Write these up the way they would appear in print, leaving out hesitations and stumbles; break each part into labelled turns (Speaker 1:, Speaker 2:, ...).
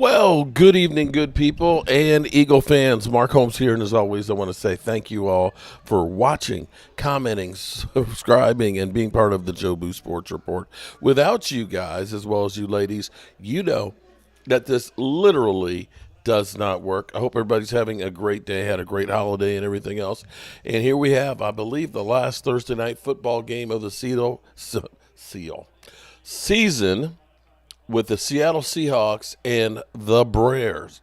Speaker 1: Well, good evening, good people and Eagle fans. Mark Holmes here, and as always, I want to say thank you all for watching, commenting, subscribing, and being part of the Joe Boo Sports Report. Without you guys, as well as you ladies, you know that this literally does not work. I hope everybody's having a great day, had a great holiday, and everything else. And here we have, I believe, the last Thursday night football game of the season with the Seattle Seahawks and the Bears.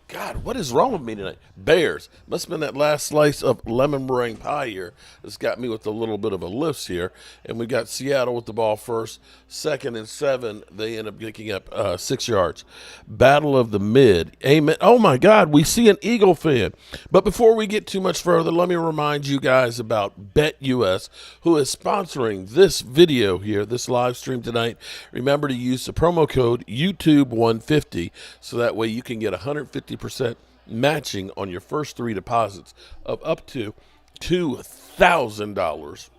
Speaker 1: God, what is wrong with me tonight? Bears. Must have been that last slice of lemon meringue pie here that's got me with a little bit of a lift here. And we got Seattle with the ball first. 2nd and 7. They end up picking up 6 yards. Battle of the mid. Amen. Oh, my God. We see an Eagle fan. But before we get too much further, let me remind you guys about BetUS, who is sponsoring this video here, this live stream tonight. Remember to use the promo code YouTube150 so that way you can get 150% matching on your first 3 deposits of up to $2,000.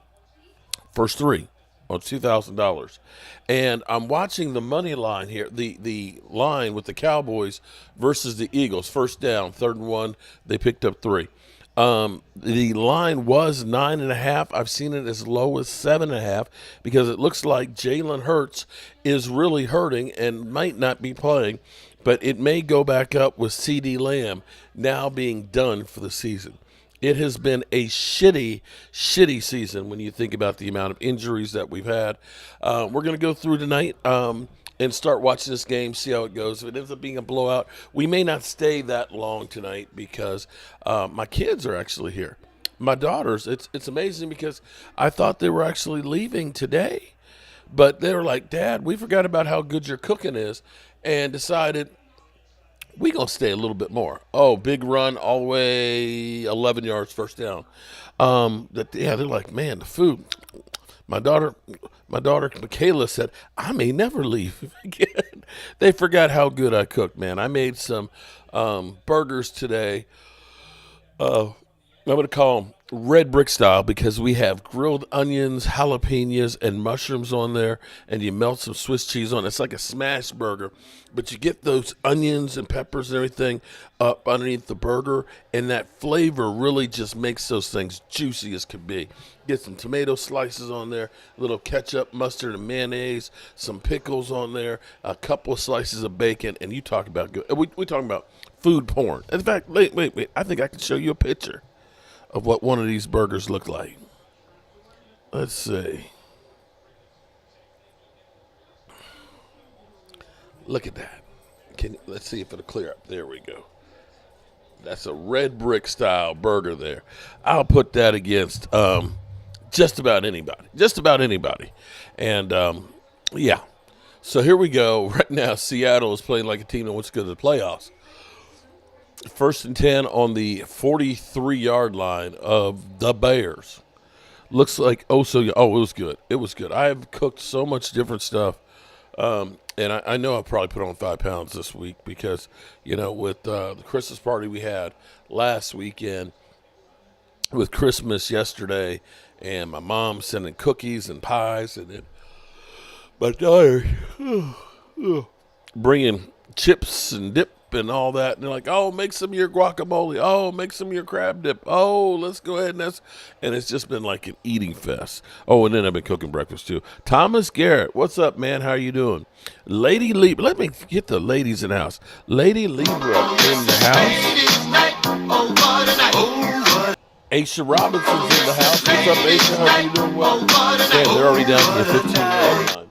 Speaker 1: First 3 on $2,000. And I'm watching the money line here, the line with the Cowboys versus the Eagles. First down, 3rd and 1. They picked up 3. The line was 9.5. I've seen it as low as 7.5 because it looks like Jalen Hurts is really hurting and might not be playing. But it may go back up with CeeDee Lamb now being done for the season. It has been a shitty season when you think about the amount of injuries that we've had. We're going to go through tonight and start watching this game, see how it goes. If it ends up being a blowout, we may not stay that long tonight because my kids are actually here. My daughters, it's amazing because I thought they were actually leaving today. But they were like, Dad, we forgot about how good your cooking is, and decided we're going to stay a little bit more. Oh, big run all the way 11 yards, first down. They're like, man, the food. My daughter Michaela said, I may never leave again. They forgot how good I cook, man. I made some burgers today. I'm going to call them red brick style because we have grilled onions, jalapenos, and mushrooms on there, and you melt some Swiss cheese on it. It's like a smash burger, but you get those onions and peppers and everything up underneath the burger, and that flavor really just makes those things juicy as can be. Get some tomato slices on there, a little ketchup, mustard, and mayonnaise, some pickles on there, a couple of slices of bacon, and you talk about good. We're talking about food porn. In fact, wait. I think I can show you a picture of what one of these burgers look like. Let's see. Look at that. Let's see if it'll clear up. There we go. That's a red brick style burger there. I'll put that against just about anybody. And yeah. So here we go. Right now, Seattle is playing like a team that wants to go to the playoffs. 1st and 10 on the 43-yard line of the Bears. Looks like it was good. It was good. I have cooked so much different stuff, and I know I probably put on 5 pounds this week because, with the Christmas party we had last weekend, with Christmas yesterday, and my mom sending cookies and pies, and then my daughter bringing chips and dip and all that, and they're like, oh, make some of your guacamole, oh, make some of your crab dip, oh, let's go ahead and it's just been like an eating fest. Oh, and then I've been cooking breakfast too. Thomas Garrett, what's up, man? How are you doing? Lady Libra, let me get the ladies in the house. Lady Libra in the house. Aisha Robinson's in the house. What's up, Aisha? How are you doing? Well, man, they're already down to the 15-yard line.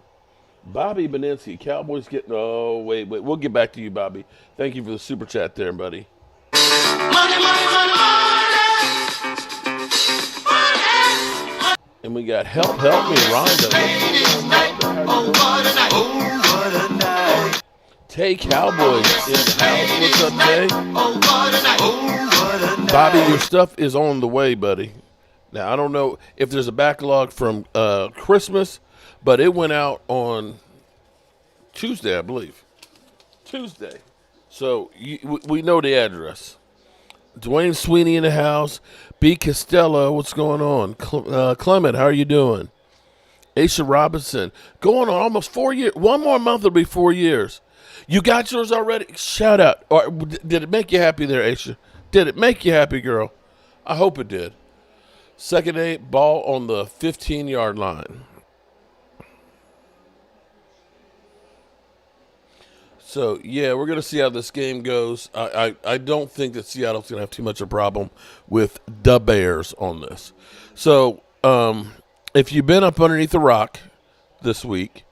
Speaker 1: Bobby Beninsky, Cowboys getting. Oh, wait. We'll get back to you, Bobby. Thank you for the super chat there, buddy. Money. And we got help me, Rhonda. Tay Cowboys in the house. What's up, Tay? Bobby, your stuff is on the way, buddy. Now, I don't know if there's a backlog from Christmas, but it went out on Tuesday, I believe. Tuesday. So we know the address. Dwayne Sweeney in the house. B. Costello, what's going on? Clement, how are you doing? Aisha Robinson, going on almost 4 years. 1 more month will be 4 years. You got yours already? Shout out. Or did it make you happy there, Aisha? Did it make you happy, girl? I hope it did. Second eight, ball on the 15-yard line. So, yeah, we're going to see how this game goes. I don't think that Seattle's going to have too much of a problem with the Bears on this. So, if you've been up underneath the rock this week,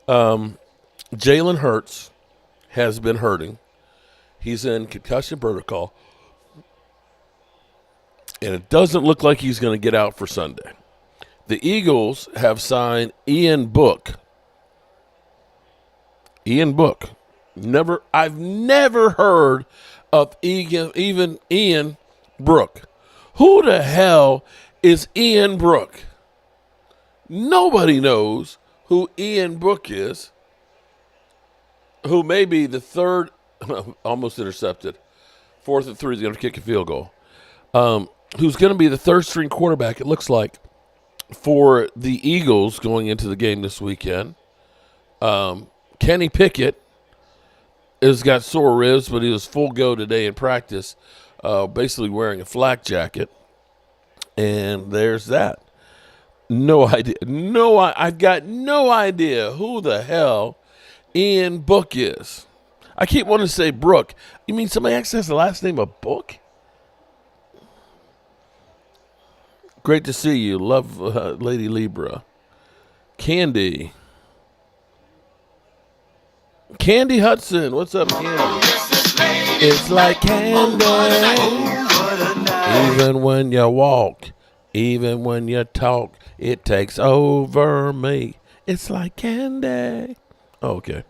Speaker 1: Jalen Hurts has been hurting. He's in concussion protocol. And it doesn't look like he's going to get out for Sunday. The Eagles have signed Ian Book. Ian Book. I've never heard of even Ian Brook. Who the hell is Ian Brook? Nobody knows who Ian Brook is, who may be the third, almost intercepted, 4th and 3 is going to kick a field goal, who's going to be the third-string quarterback, it looks like, for the Eagles going into the game this weekend. Kenny Pickett has got sore ribs, but he was full go today in practice, basically wearing a flak jacket. And there's that. No idea. I've got no idea who the hell Ian Book is. I keep wanting to say Brooke. You mean somebody actually has the last name of Book? Great to see you. Love Lady Libra. Candy Hudson. What's up, Candy? It's like candy. Even when you walk, even when you talk, it takes over me. It's like candy. Oh, okay.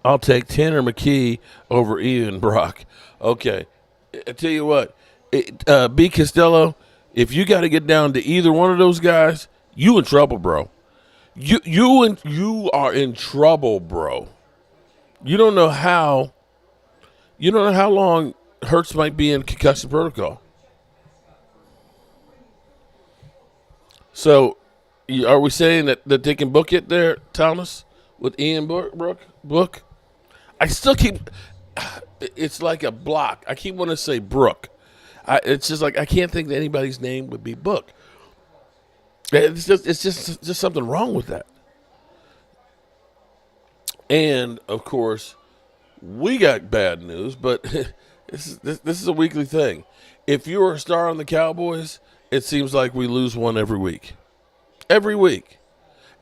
Speaker 1: I'll take Tanner McKee over Ian Brock. Okay. I tell you what, B. Costello, if you got to get down to either one of those guys, you in trouble, bro. You are in trouble, bro. You don't know how long Hurts might be in concussion protocol. So, are we saying that they can book it there, Thomas, with Ian Book? I still keep. It's like a block. I keep wanting to say Brooke. It's just like I can't think that anybody's name would be Book. It's just something wrong with that. And of course, we got bad news, but this is a weekly thing. If you're a star on the Cowboys, it seems like we lose one every week. Every week.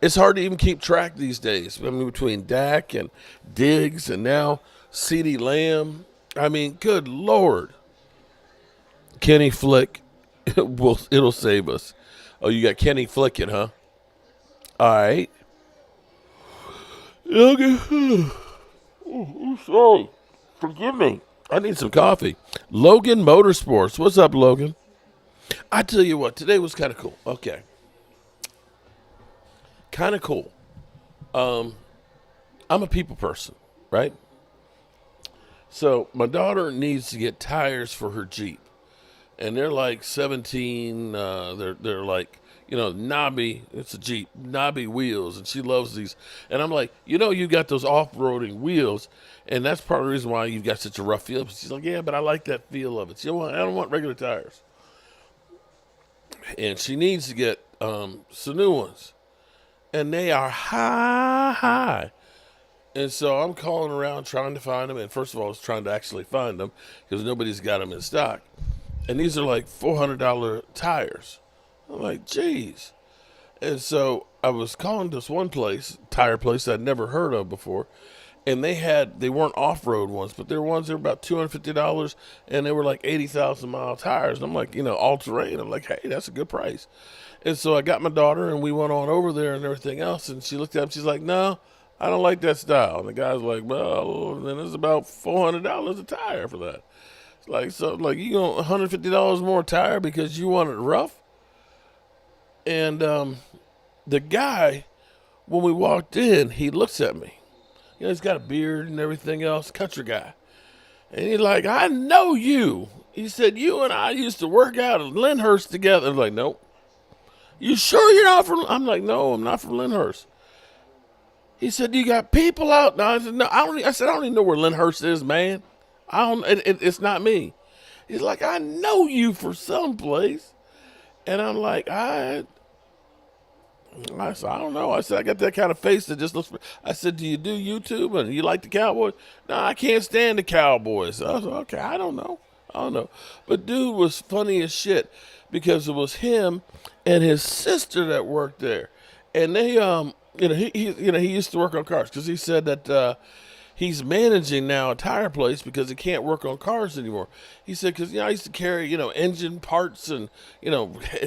Speaker 1: It's hard to even keep track these days. I mean, between Dak and Diggs and now CeeDee Lamb. I mean, good Lord. Kenny Flick, it'll save us. Oh, you got Kenny Flickett, huh? All right. Okay. Oh, sorry. Forgive me. I need some coffee. Logan Motorsports. What's up, Logan? I tell you what, today was kind of cool. Okay. Kind of cool. I'm a people person, right? So my daughter needs to get tires for her Jeep. And they're like 17, they're like, knobby, it's a Jeep, knobby wheels, and she loves these. And I'm like, you got those off-roading wheels, and that's part of the reason why you've got such a rough feel. But she's like, yeah, but I like that feel of it. I don't want regular tires. And she needs to get some new ones. And they are high. And so I'm calling around trying to find them. And first of all, I was trying to actually find them because nobody's got them in stock. And these are like $400 tires. I'm like, geez. And so I was calling this one place, tire place I'd never heard of before. And they weren't off-road ones, but they're ones that were about $250, and they were like 80,000-mile tires. And I'm like, all-terrain. I'm like, hey, that's a good price. And so I got my daughter, and we went on over there and everything else. And she looked at him. She's like, no, I don't like that style. And the guy's like, well, then it's about $400 a tire for that. It's like, so like you want $150 more tire because you want it rough? And the guy, when we walked in, he looks at me. He's got a beard and everything else, country guy. And he's like, I know you. He said, you and I used to work out at Lyndhurst together. I was like, nope. You sure you're not from? I'm like, no, I'm not from Lyndhurst. He said, you got people out. No, I said, no, I said, I don't even know where Lyndhurst is, man. I don't. It's not me. He's like, I know you for someplace, and I'm like, I said, I don't know. I said, I got that kind of face that just looks. I said, do you do YouTube and you like the Cowboys? No, I can't stand the Cowboys. I was like, okay, I don't know. But dude was funny as shit because it was him and his sister that worked there, and they he used to work on cars because he said that he's managing now a tire place because he can't work on cars anymore. He said, because, I used to carry, engine parts and,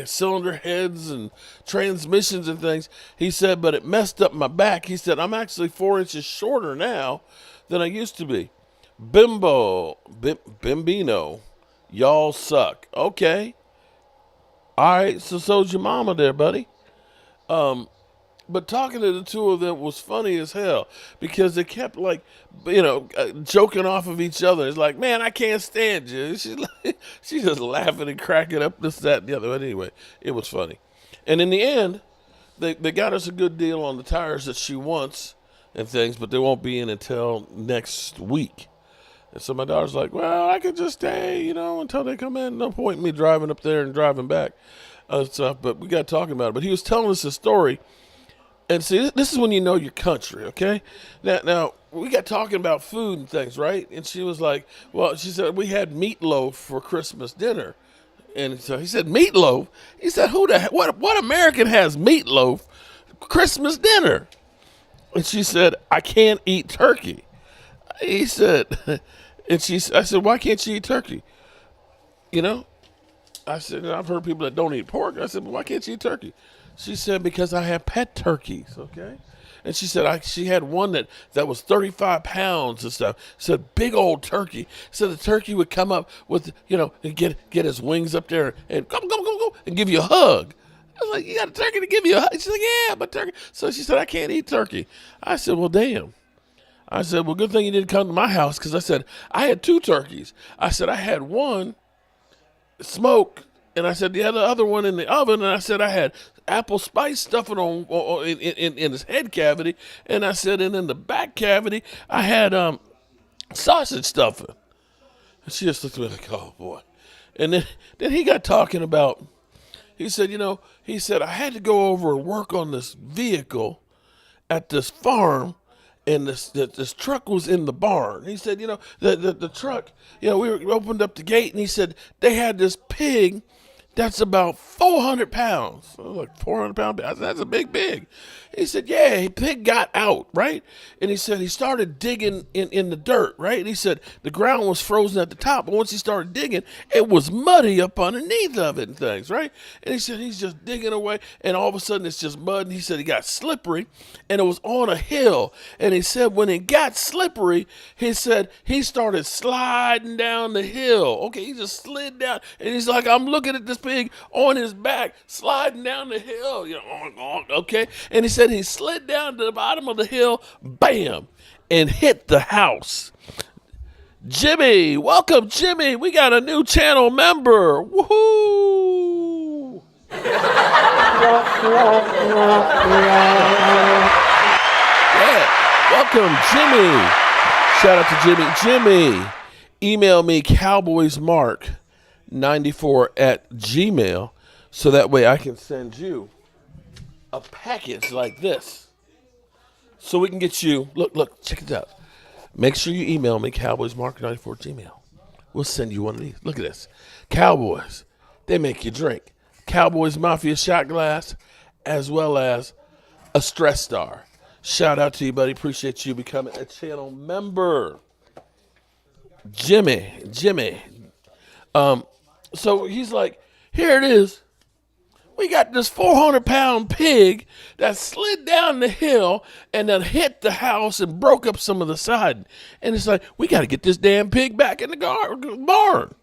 Speaker 1: cylinder heads and transmissions and things. He said, but it messed up my back. He said, I'm actually 4 inches shorter now than I used to be. Bimbino, y'all suck. Okay. All right, so's your mama there, buddy. But talking to the two of them was funny as hell because they kept joking off of each other. It's like, man, I can't stand you. She's just laughing and cracking up this, that, and the other. But anyway, it was funny. And in the end, they got us a good deal on the tires that she wants and things, but they won't be in until next week. And so my daughter's like, well, I could just stay, until they come in. No point in me driving up there and driving back. Stuff. But we got talking about it. But he was telling us a story. And see, this is when you know your country, okay? Now, we got talking about food and things, right? And she was like, well, she said, we had meatloaf for Christmas dinner. And so he said, meatloaf? He said, what American has meatloaf Christmas dinner? And she said, I can't eat turkey. He said, I said, why can't you eat turkey? I said, I've heard people that don't eat pork. I said, well, why can't you eat turkey? She said, because I have pet turkeys, okay? And she said, she had one that was 35 pounds and stuff. Said, big old turkey. Said the turkey would come up with, and get his wings up there and go, and give you a hug. I was like, you got a turkey to give you a hug? She's like, yeah, but turkey. So she said, I can't eat turkey. I said, well, damn. I said, well, good thing you didn't come to my house because I said, I had 2 turkeys. I said, I had one smoked, and I said, the other one in the oven, and I said, I had apple spice stuffing in his head cavity, and I said, and in the back cavity, I had sausage stuffing. And she just looked at me like, oh, boy. And then he got talking about, he said, I had to go over and work on this vehicle at this farm, and this truck was in the barn. He said, the truck, we opened up the gate, and he said, they had this pig that's about 400 pounds. I was like, 400 pounds? That's a big pig. He said, yeah, the pig got out, right? And he said he started digging in the dirt, right? And he said the ground was frozen at the top, but once he started digging, it was muddy up underneath of it and things, right? And he said he's just digging away, and all of a sudden it's just mud, and he said he got slippery, and it was on a hill. And he said when it got slippery, he said he started sliding down the hill. Okay, he just slid down, and he's like, I'm looking at this pig on his back, sliding down the hill, okay? And he said he slid down to the bottom of the hill, bam, and hit the house. Jimmy, welcome, Jimmy. We got a new channel member. Woohoo! Yeah, welcome, Jimmy. Shout out to Jimmy. Jimmy, email me cowboysmark94@gmail so that way I can send you a package like this. So we can get you, look, check it out. Make sure you email me, cowboysmark94@gmail. We'll send you one of these. Look at this. Cowboys, they make you drink. Cowboys Mafia shot glass, as well as a Stress Star. Shout out to you, buddy. Appreciate you becoming a channel member. Jimmy. So he's like, here it is. We got this 400-pound pig that slid down the hill and then hit the house and broke up some of the siding. And it's like, we got to get this damn pig back in the barn.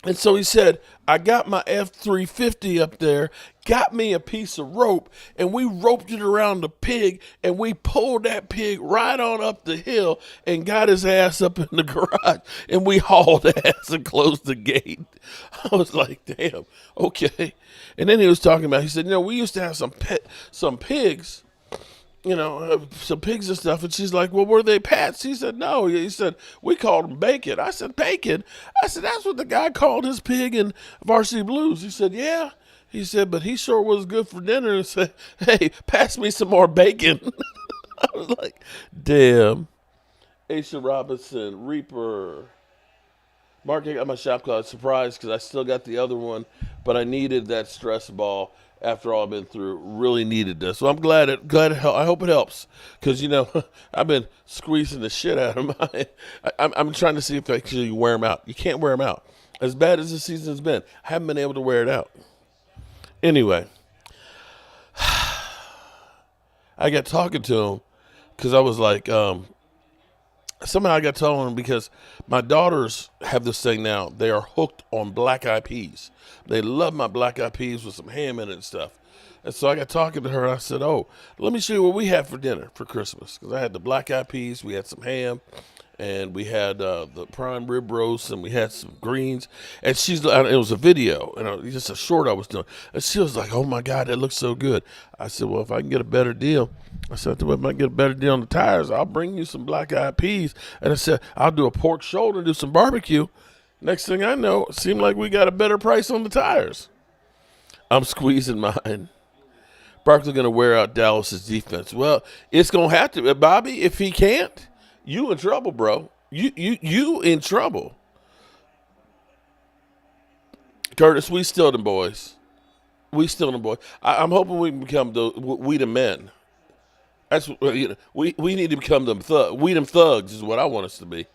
Speaker 1: And so he said, I got my F-350 up there, got me a piece of rope, and we roped it around the pig, and we pulled that pig right on up the hill and got his ass up in the garage, and we hauled ass and closed the gate. I was like, damn, okay. And then he was talking about, he said, we used to have some pigs, some pigs and stuff. And she's like, well, were they pets? He said, no. He said, we called them bacon. I said, bacon? I said, that's what the guy called his pig in Varsity Blues. He said, yeah. He said, but he sure was good for dinner. And said, hey, pass me some more bacon. I was like, damn. Aisha Robinson, Reaper. Mark, I got my shop cloud. Surprised because I still got the other one, but I needed that stress ball after all I've been through. Really needed this. So I'm glad it helped. I hope it helps because, I've been squeezing the shit out of mine. I'm trying to see if I actually wear them out. You can't wear them out. As bad as the season's been, I haven't been able to wear it out. Anyway, I got talking to him because I was like, somehow I got telling them because my daughters have this thing now. They are hooked on black eyed peas. They love my black eyed peas with some ham in it and stuff. And so I got talking to her. I said, oh, let me show you what we had for dinner for Christmas. Because I had the black eyed peas. We had some ham. And we had the prime rib roast. And we had some greens. And it was a video. And just a short I was doing. And she was like, oh, my God, that looks so good. I said, well, if I can get a better deal. I said, if I get a better deal on the tires, I'll bring you some black eyed peas. And I said, I'll do a pork shoulder, do some barbecue. Next thing I know, it seemed like we got a better price on the tires. I'm squeezing mine. Barkley going to wear out Dallas's defense. Well, it's going to have to. Bobby, if he can't, you in trouble, bro. You in trouble. Curtis, we still them boys. We still them boys. I'm hoping we can become we the men. That's we need to become them thugs. We them thugs is what I want us to be.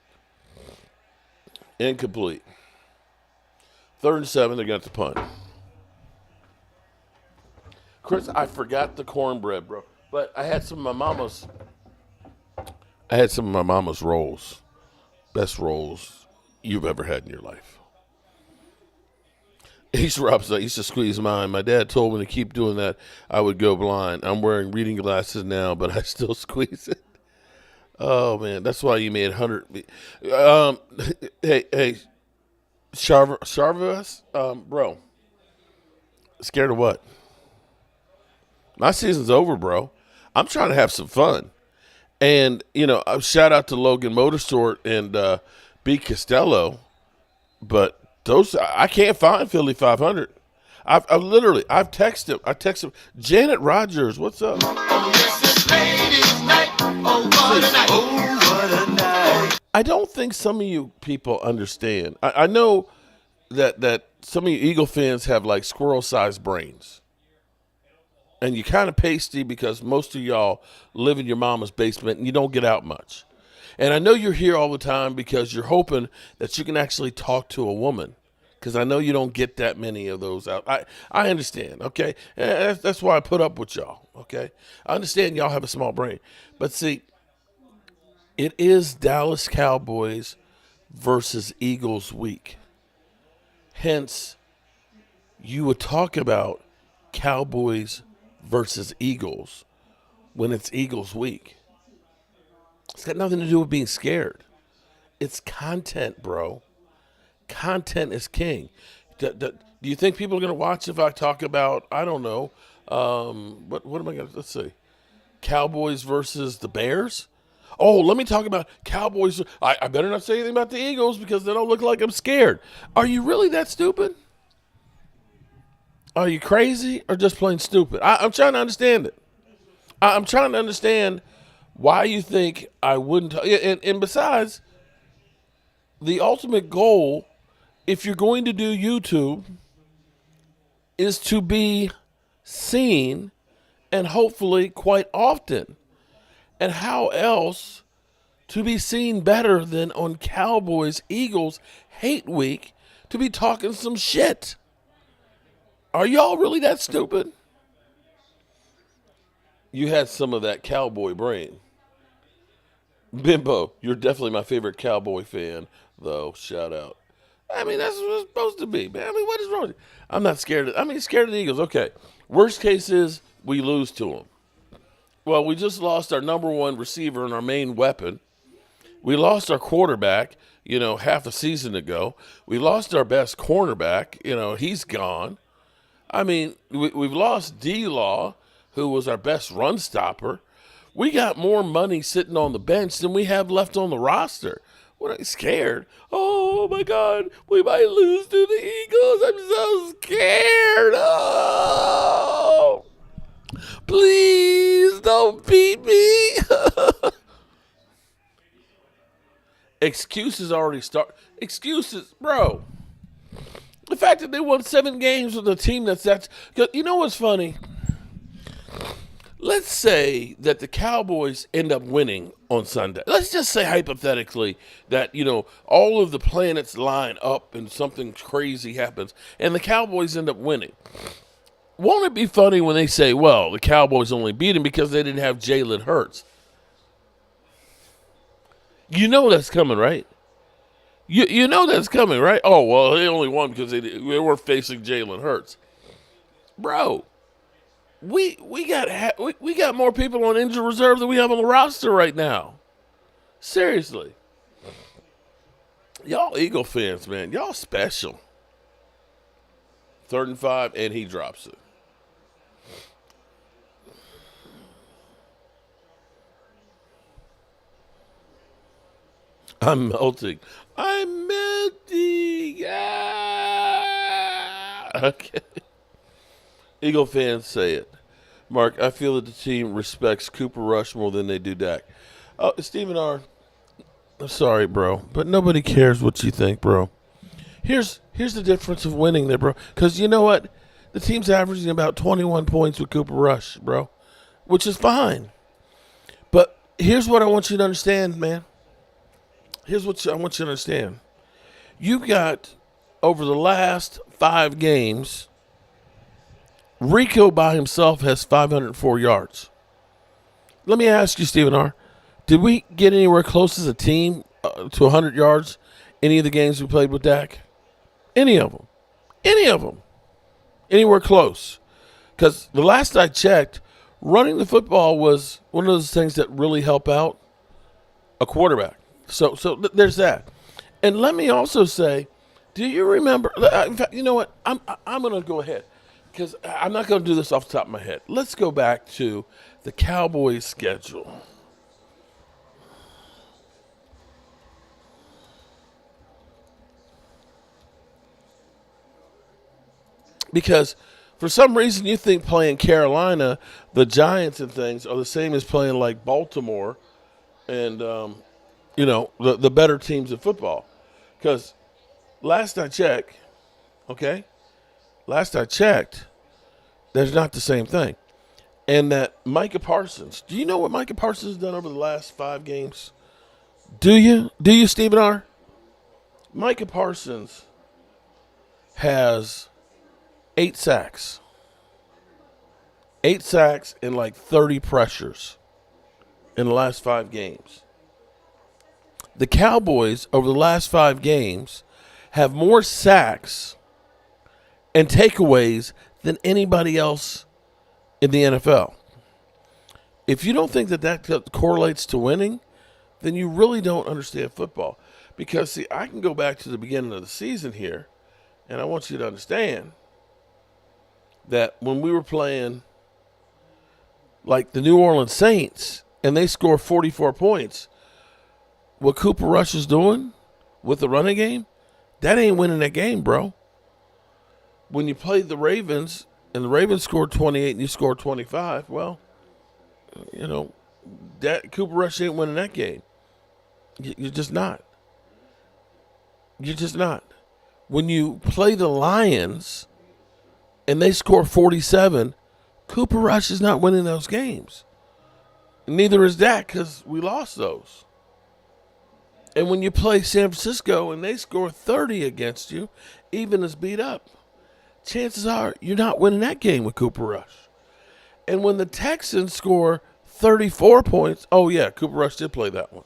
Speaker 1: Incomplete. 3rd and 7, they're going to punt. Chris, I forgot the cornbread, bro. But I had some of my mama's. Rolls. Best rolls you've ever had in your life. I used to squeeze mine. My dad told me to keep doing that. I would go blind. I'm wearing reading glasses now, but I still squeeze it. Oh, man. That's why you made 100. Hey, Charvas, bro. Scared of what? My season's over, bro. I'm trying to have some fun. And, shout out to Logan Motorsport and B. Costello. But I can't find Philly 500. I've texted him. I texted him. Janet Rogers, what's up? Oh, yes, it's ladies' night. Oh, what a night. Oh, what a night. I don't think some of you people understand. I know that some of you Eagle fans have like squirrel-sized brains. And you're kind of pasty because most of y'all live in your mama's basement and you don't get out much. And I know you're here all the time because you're hoping that you can actually talk to a woman. Because I know you don't get that many of those out. I understand, okay? That's why I put up with y'all, okay? I understand y'all have a small brain. But see, it is Dallas Cowboys versus Eagles week. Hence, you would talk about Cowboys versus Eagles when it's Eagles week. It's got nothing to do with being scared. It's content, bro. Content is king. Do you think people are going to watch if I talk about, I don't know, what am I going to, let's see, Cowboys versus the Bears? Oh, let me talk about Cowboys. I better not say anything about the Eagles because they don't look like I'm scared. Are you really that stupid? Are you crazy or just plain stupid? I'm trying to understand it. I'm trying to understand why you think I wouldn't. And besides, the ultimate goal, if you're going to do YouTube, is to be seen and hopefully quite often. And how else to be seen better than on Cowboys Eagles Hate Week to be talking some shit? Are y'all really that stupid? You had some of that cowboy brain. Bimbo, you're definitely my favorite Cowboy fan, though. Shout out. I mean, that's what it's supposed to be, man. I mean, what is wrong with you? I'm not scared scared of the Eagles. Okay. Worst case is we lose to them. Well, we just lost our number one receiver and our main weapon. We lost our quarterback, half a season ago. We lost our best cornerback. He's gone. I mean, we've lost D-Law, who was our best run stopper. We got more money sitting on the bench than we have left on the roster. What, are you scared? Oh, my God, we might lose to the Eagles. I'm so scared. Oh, please don't beat me. Excuses already start. Excuses, bro. The fact that they won 7 games with a team that's you know what's funny? Let's say that the Cowboys end up winning on Sunday. Let's just say hypothetically that, all of the planets line up and something crazy happens and the Cowboys end up winning. Won't it be funny when they say, well, the Cowboys only beat him because they didn't have Jalen Hurts? You know that's coming, right? You know that's coming, right? Oh, well, they only won because they weren't facing Jalen Hurts. Bro, we got more people on injured reserve than we have on the roster right now. Seriously. Y'all Eagle fans, man, y'all special. 3rd and 5, and he drops it. I'm melting. I'm melting. Ah! Okay. Eagle fans say it. Mark, I feel that the team respects Cooper Rush more than they do Dak. Oh, Stephen R., I'm sorry, bro, but nobody cares what you think, bro. Here's the difference of winning there, bro. Because you know what? The team's averaging about 21 points with Cooper Rush, bro, which is fine. But here's what I want you to understand, man. Here's what I want you to understand. You've got, over the last 5 games, Rico by himself has 504 yards. Let me ask you, Stephen R., did we get anywhere close as a team to 100 yards any of the games we played with Dak? Any of them. Any of them. Anywhere close. Because the last I checked, running the football was one of those things that really help out a quarterback. So there's that. And let me also say, do you remember? In fact, you know what? I'm going to go ahead because I'm not going to do this off the top of my head. Let's go back to the Cowboys schedule. Because for some reason you think playing Carolina, the Giants and things are the same as playing like Baltimore and the better teams in football. Because last I checked, there's not the same thing. And that Micah Parsons, do you know what Micah Parsons has done over the last 5 games? Do you? Do you, Stephen R.? Micah Parsons has 8 sacks. 8 sacks and like 30 pressures in the last 5 games. The Cowboys, over the last 5 games, have more sacks and takeaways than anybody else in the NFL. If you don't think that correlates to winning, then you really don't understand football. Because, see, I can go back to the beginning of the season here, and I want you to understand that when we were playing like the New Orleans Saints and they score 44 points, what Cooper Rush is doing with the running game, that ain't winning that game, bro. When you played the Ravens and the Ravens scored 28 and you scored 25, well, that Cooper Rush ain't winning that game. You're just not. You're just not. When you play the Lions and they score 47, Cooper Rush is not winning those games. Neither is Dak because we lost those. And when you play San Francisco and they score 30 against you, even as beat up, chances are you're not winning that game with Cooper Rush. And when the Texans score 34 points, oh yeah, Cooper Rush did play that one.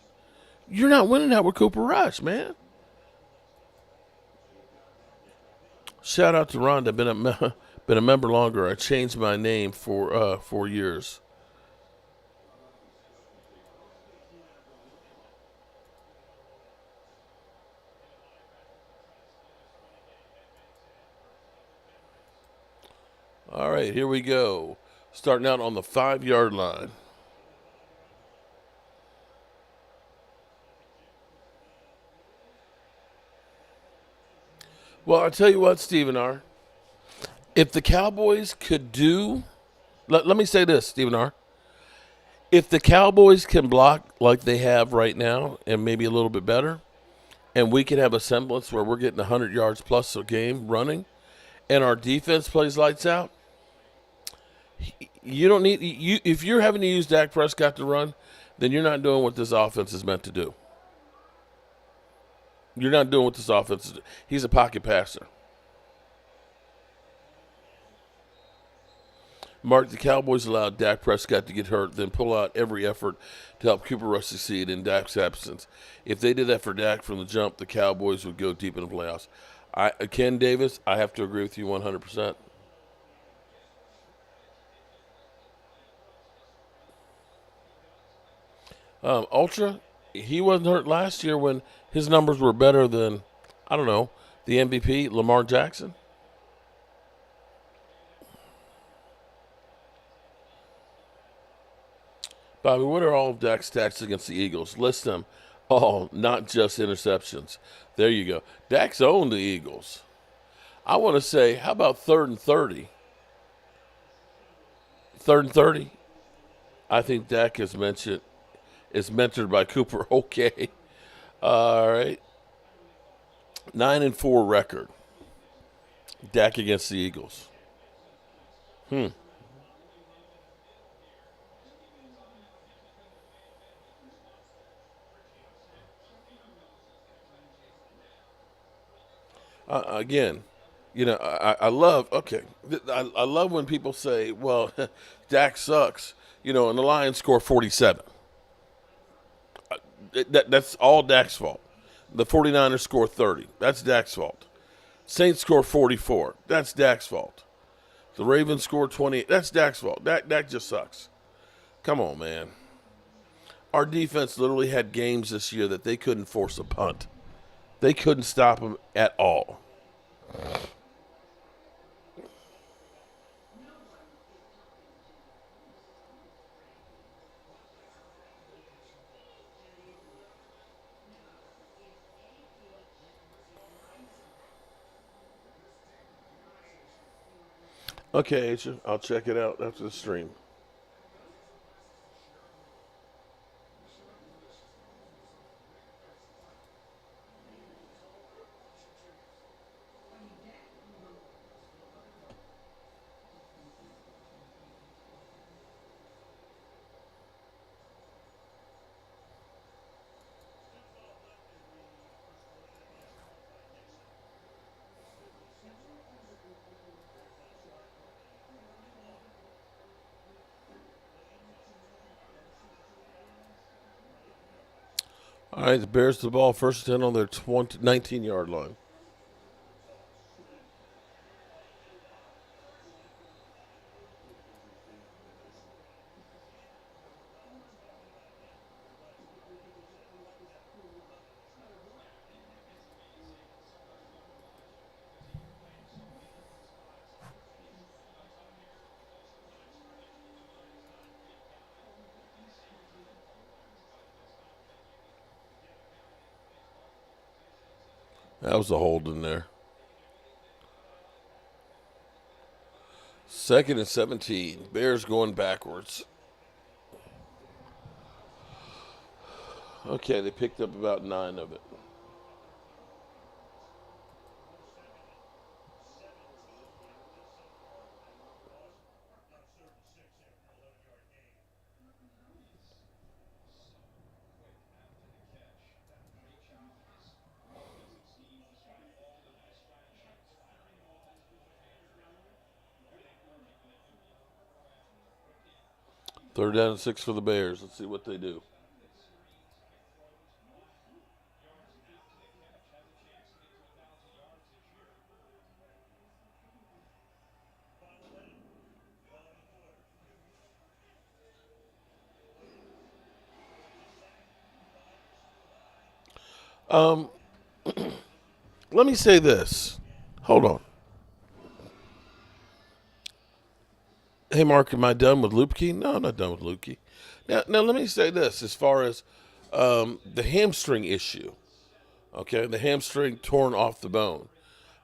Speaker 1: You're not winning that with Cooper Rush, man. Shout out to Rhonda. Been a member longer. I changed my name for 4 years. All right, here we go. Starting out on the 5 yard line. Well, I tell you what, Stephen R. If the Cowboys could do, let me say this, Stephen R. If the Cowboys can block like they have right now, and maybe a little bit better, and we can have a semblance where we're getting 100 yards plus a game running, and our defense plays lights out, you don't need you. If you're having to use Dak Prescott to run, then you're not doing what this offense is meant to do. You're not doing what this offense is. He's a pocket passer. Mark, the Cowboys allowed Dak Prescott to get hurt, then pull out every effort to help Cooper Rush succeed in Dak's absence. If they did that for Dak from the jump, the Cowboys would go deep in the playoffs. Ken Davis, I have to agree with you 100%. Ultra, he wasn't hurt last year when his numbers were better than, I don't know, the MVP, Lamar Jackson. Bobby, what are all of Dak's stats against the Eagles? List them. Oh, not just interceptions. There you go. Dak's owned the Eagles. I want to say, how about 3rd and 30? 3rd and 30? I think Dak is mentored by Cooper. Okay. All right. 9-4 record. Dak against the Eagles. Again, I love, okay, I love when people say, well, Dak sucks, and the Lions score 47. That's all Dak's fault. The 49ers score 30. That's Dak's fault. Saints score 44. That's Dak's fault. The Ravens score 28. That's Dak's fault. Dak just sucks. Come on, man. Our defense literally had games this year that they couldn't force a punt. They couldn't stop them at all. Okay, Asia, I'll check it out after the stream. All right, the Bears to the ball, 1st and 10 on their 19-yard line. That was a hold in there. 2nd and 17. Bears going backwards. Okay, they picked up about 9 of it. Third down and 6 for the Bears. Let's see what they do. Let me say this. Hold on. Hey, Mark, am I done with Lupke? No, I'm not done with Lupke. Now, let me say this as far as the hamstring issue. Okay, the hamstring torn off the bone,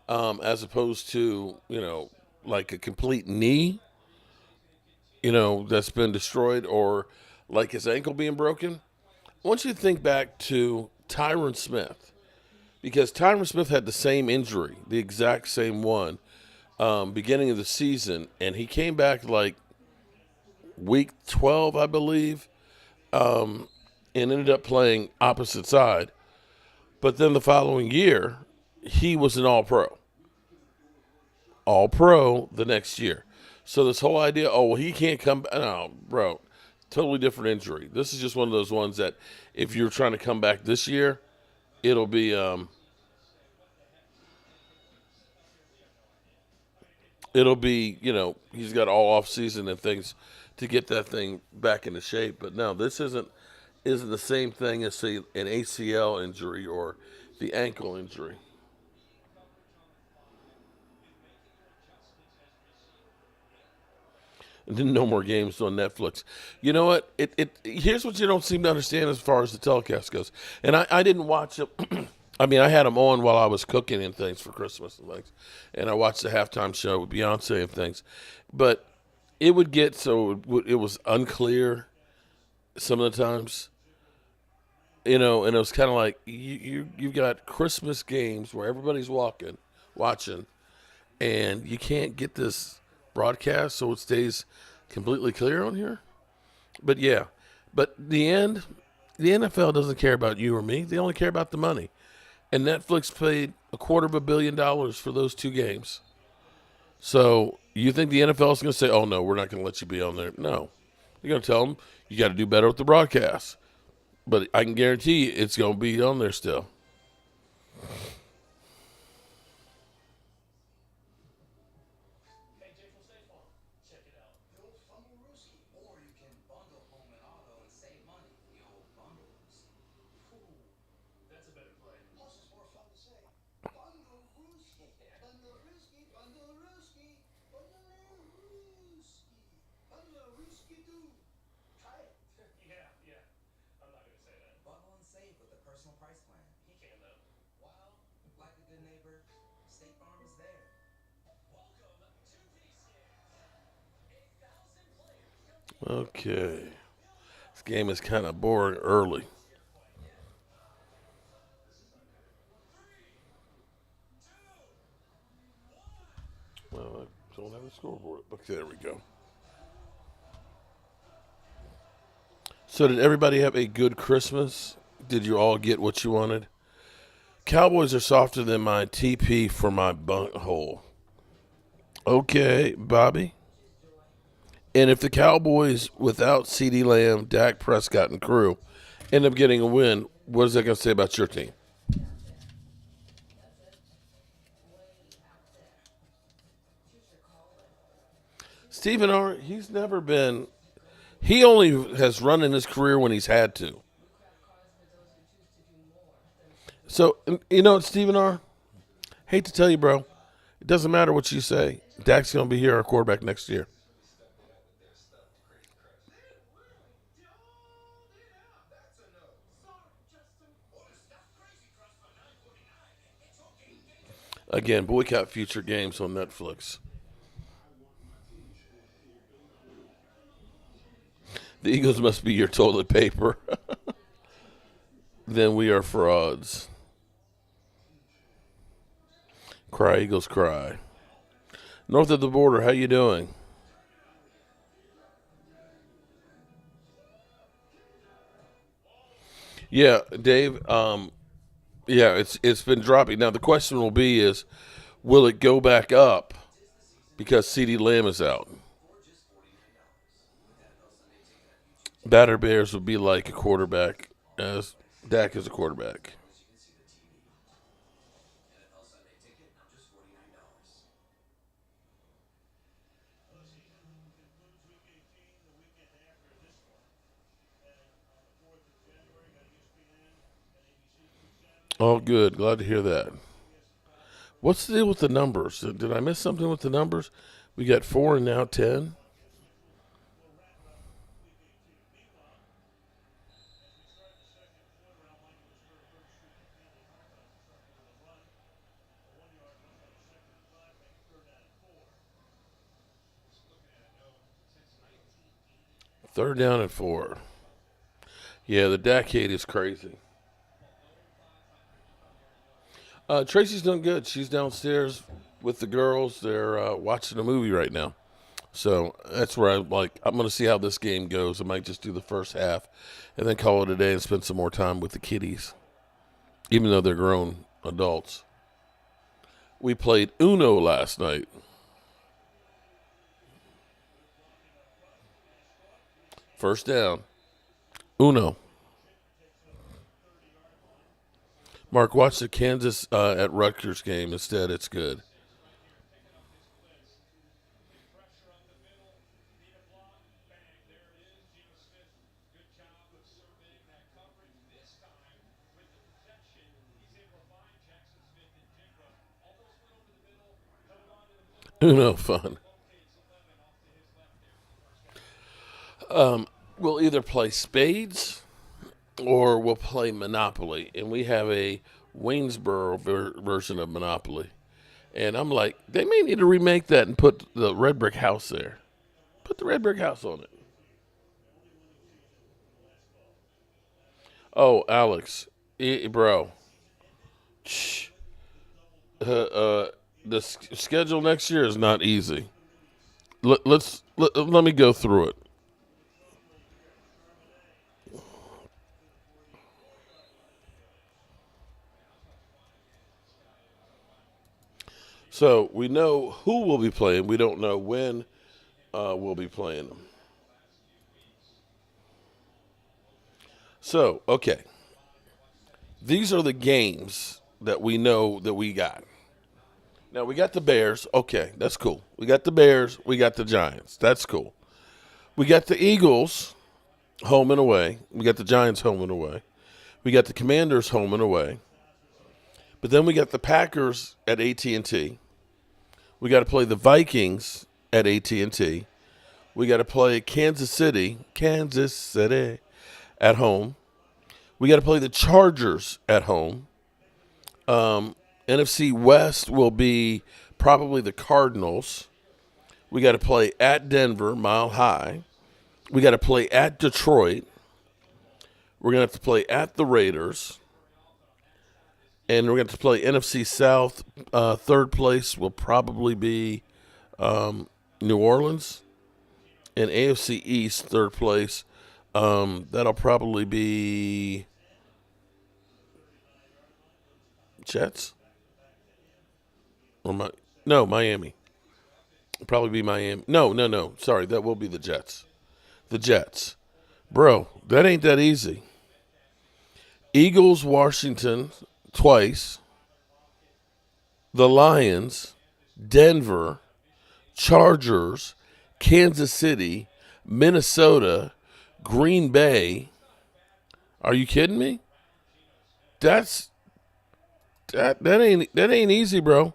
Speaker 1: as opposed to like a complete knee, that's been destroyed, or like his ankle being broken. I want you to think back to Tyron Smith, because Tyron Smith had the same injury, the exact same one, beginning of the season, and he came back like week 12, I believe, and ended up playing opposite side. But then the following year, he was an all pro the next year. So this whole idea, oh, well, he can't come back. No, bro, totally different injury. This is just one of those ones that if you're trying to come back this year, it'll be he's got all off season and things to get that thing back into shape. But no, this isn't the same thing as say an ACL injury or the ankle injury. And then no more games on Netflix. You know what? It here's what you don't seem to understand as far as the telecast goes. And I didn't watch it. I mean, I had them on while I was cooking and things for Christmas and things, and I watched the halftime show with Beyonce and things. But it would get so it was unclear some of the times, and it was kind of like you've got Christmas games where everybody's watching, and you can't get this broadcast so it stays completely clear on here. But yeah, but the NFL doesn't care about you or me. They only care about the money. And Netflix paid $250 million for those two games. So you think the NFL is going to say, "Oh no, we're not going to let you be on there"? No, you're going to tell them you got to do better with the broadcast. But I can guarantee you, it's going to be on there still. Okay, this game is kind of boring early. Well, I don't have a scoreboard. Okay, there we go. So did everybody have a good Christmas? Did you all get what you wanted? Cowboys are softer than my TP for my bunk hole. Okay, Bobby. And if the Cowboys, without CeeDee Lamb, Dak Prescott, and crew, end up getting a win, what is that going to say about your team? Stephen R., he's never been. He only has run in his career when he's had to. So, Stephen R., hate to tell you, bro, it doesn't matter what you say. Dak's going to be here, our quarterback, next year. Again, boycott future games on Netflix. The Eagles must be your toilet paper. Then we are frauds. Cry, Eagles, cry. North of the border, how you doing? Yeah, Dave. Yeah, it's been dropping. Now the question will be is, will it go back up because CeeDee Lamb is out? Batter Bears would be like a quarterback as Dak is a quarterback. Oh, good. Glad to hear that. What's the deal with the numbers? Did I miss something with the numbers? We got 4 and now 10. Third down and 4. Yeah, the decade is crazy. Tracy's doing good. She's downstairs with the girls. They're watching a movie right now. So that's where I'm going to see how this game goes. I might just do the first half and then call it a day and spend some more time with the kiddies, even though they're grown adults. We played Uno last night. First down. Uno. Mark, watch the Kansas at Rutgers game instead. It's good. Uno fun. We'll either play spades or we'll play Monopoly. And we have a Waynesboro version of Monopoly. And I'm like, they may need to remake that and put the red brick house there. Put the red brick house on it. Oh, Alex, bro, shh. The schedule next year is not easy. Let me go through it. So we know who will be playing. We don't know when we'll be playing them. So, okay. These are the games that we know that we got. Now, we got the Bears. Okay, that's cool. We got the Bears. We got the Giants. That's cool. We got the Eagles home and away. We got the Giants home and away. We got the Commanders home and away. But then we got the Packers at AT&T. We got to play the Vikings at AT&T. We got to play Kansas City at home. We got to play the Chargers at home. NFC West will be probably the Cardinals. We got to play at Denver, Mile High. We got to play at Detroit. We're going to have to play at the Raiders. And we're going to have to play NFC South. Third place will probably be New Orleans. And AFC East, third place, that'll probably be Jets. Or no, Miami. Probably be Miami. No. Sorry, that will be the Jets. The Jets. Bro, that ain't that easy. Eagles, Washington, twice. The Lions, Denver, Chargers, Kansas City, Minnesota, Green Bay. Are you kidding me? That ain't easy, bro.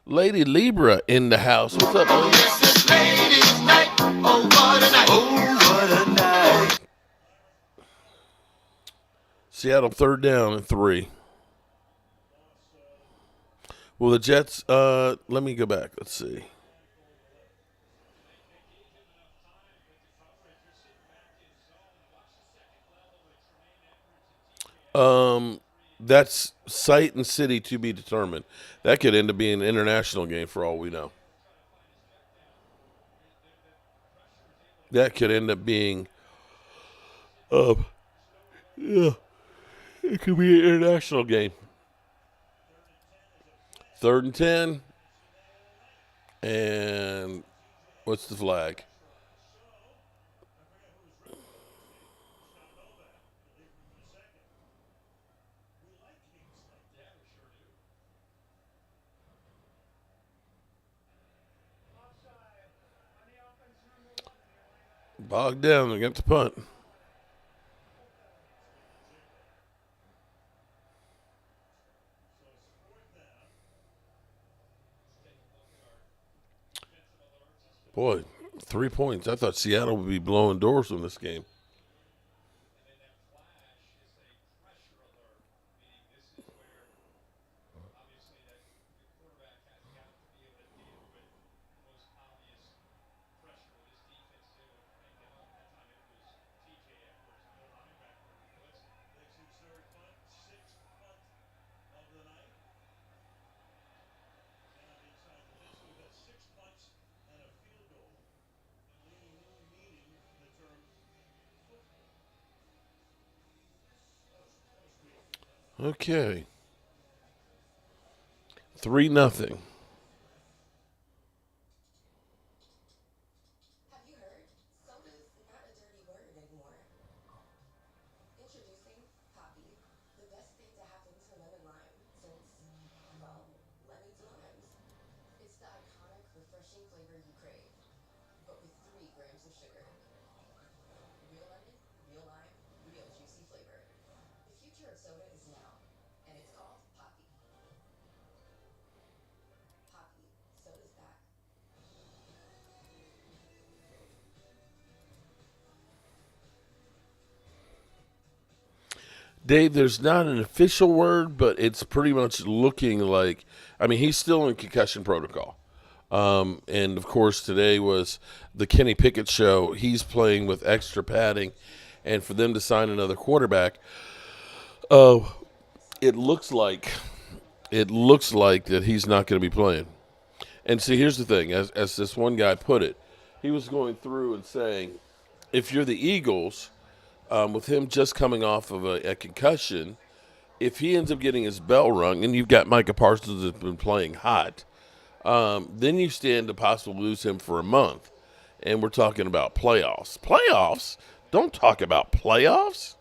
Speaker 1: Lady Libra in the house. What's up, lady? This is ladies' night. Oh, what a night. Oh, what a night. Seattle third down and 3. Well, the Jets, let me go back. Let's see. That's site and city to be determined. That could end up being an international game for all we know. That could end up being, yeah, it could be an international game. Third and 10. And what's the flag? Bogged down against the punt. Boy, 3 points. I thought Seattle would be blowing doors in this game. Okay. 3-0.
Speaker 2: Have you heard? Soda's not a dirty word anymore. Introducing Poppy, the best thing to happen to lemon lime since, well, lemons limes. It's the iconic, refreshing flavor you crave, but with 3 grams of sugar. Real lemon, real lime, real juicy flavor. The future of soda is now, and it's called Poppy. Poppy, soda's back.
Speaker 1: Dave, there's not an official word, but it's pretty much looking like. I mean, he's still in concussion protocol. And of course, today was the Kenny Pickett show. He's playing with extra padding, and for them to sign another quarterback, it looks like that he's not going to be playing. And see, here's the thing: as this one guy put it, he was going through and saying, if you're the Eagles, with him just coming off of a concussion, if he ends up getting his bell rung, and you've got Micah Parsons that's been playing hot, then you stand to possibly lose him for a month. And we're talking about playoffs. Playoffs? Don't talk about playoffs.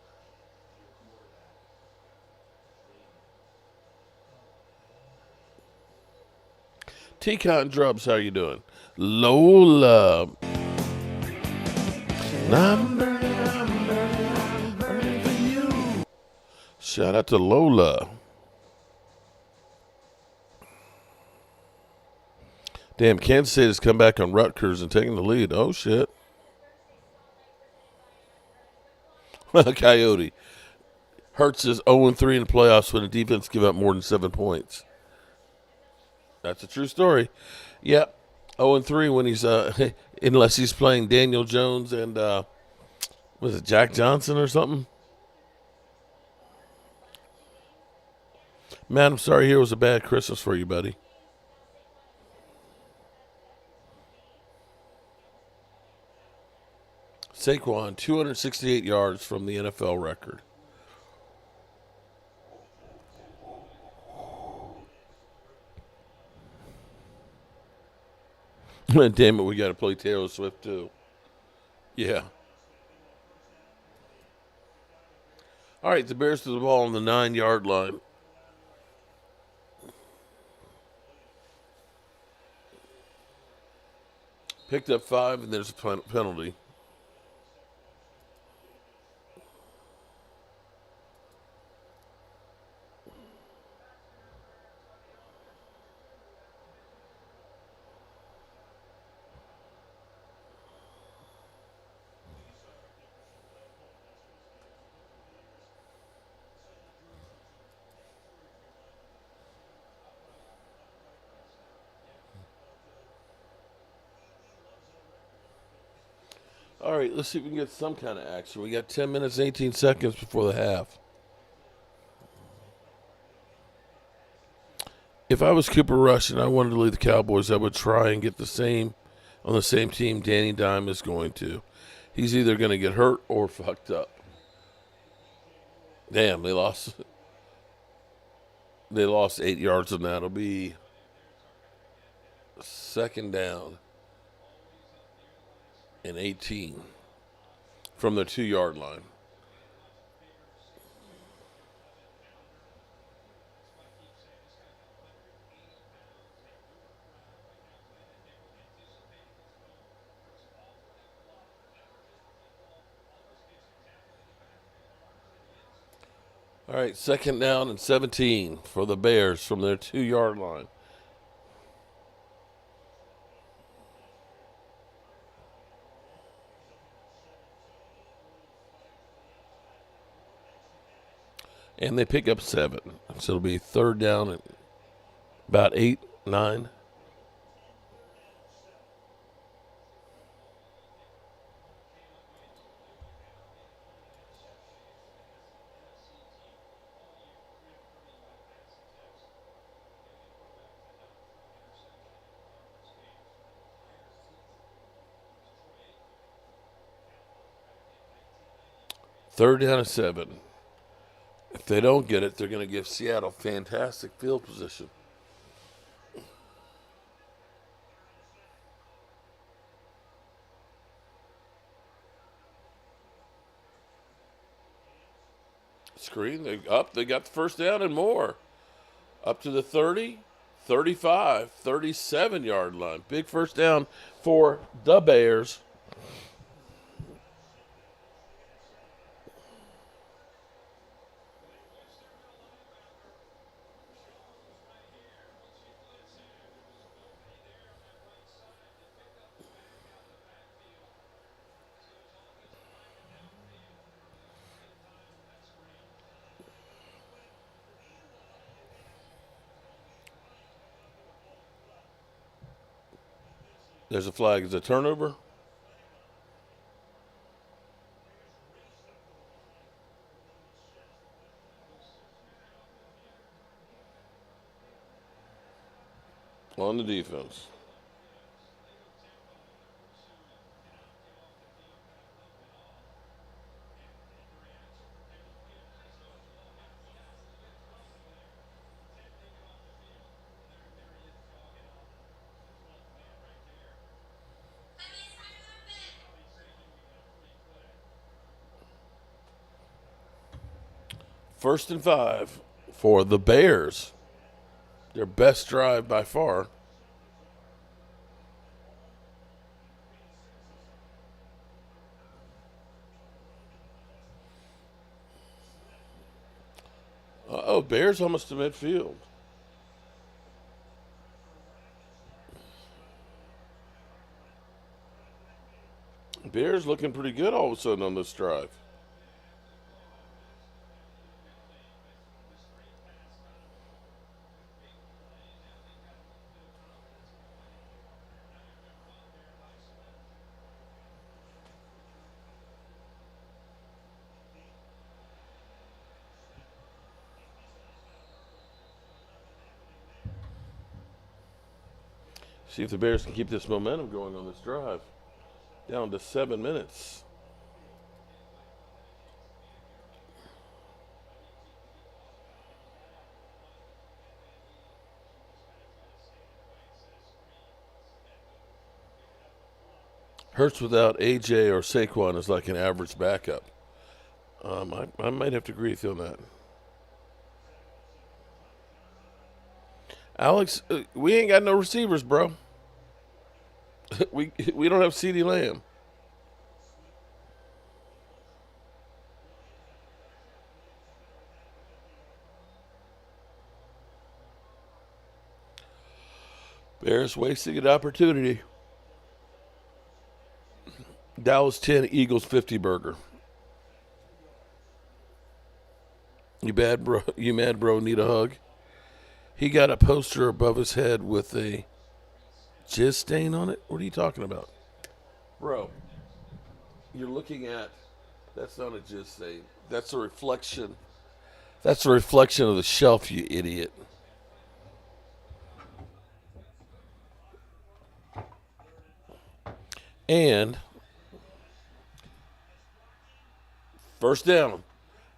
Speaker 1: T-Con Drubs, how you doing? Lola. I'm burning for you. Shout out to Lola. Damn, Kansas State has come back on Rutgers and taken the lead. Oh, shit. Coyote. Hurts is 0-3 in the playoffs when the defense give up more than 7 points. That's a true story. Yep. 0-3 when he's, unless he's playing Daniel Jones and, was it Jack Johnson or something? Man, I'm sorry here was a bad Christmas for you, buddy. Saquon, 268 yards from the NFL record. Damn it, we got to play Taylor Swift, too. Yeah. All right, the Bears to the ball on the 9-yard line. Picked up 5, and there's a penalty. All right, let's see if we can get some kind of action. We got 10 minutes, 18 seconds before the half. If I was Cooper Rush and I wanted to lead the Cowboys, I would try and get on the same team Danny Dime is going to. He's either going to get hurt or fucked up. Damn, they lost. They lost 8 yards on that. It'll be second down and 18 from their 2-yard line. All right, second down and 17 for the Bears from their 2-yard line. And they pick up 7. So it'll be third down at about 8, 9. Third down at 7. If they don't get it, they're going to give Seattle fantastic field position. Screen, they got the first down and more. Up to the 30, 35, 37-yard line. Big first down for the Bears. There's a flag. It's a turnover. On the defense. First and 5 for the Bears. Their best drive by far. Bears almost to midfield. Bears looking pretty good all of a sudden on this drive. See if the Bears can keep this momentum going on this drive. Down to 7 minutes. Hurts without AJ or Saquon is like an average backup. I might have to agree with you on that. Alex, we ain't got no receivers, bro. we don't have CeeDee Lamb. Bears wasting an opportunity. Dallas 10, Eagles 50 burger. You bad, bro? You mad, bro? Need a hug? He got a poster above his head with a jizz stain on it. What are you talking about, bro? You're looking at. That's not a jizz stain. That's a reflection. That's a reflection of the shelf, you idiot. And first down.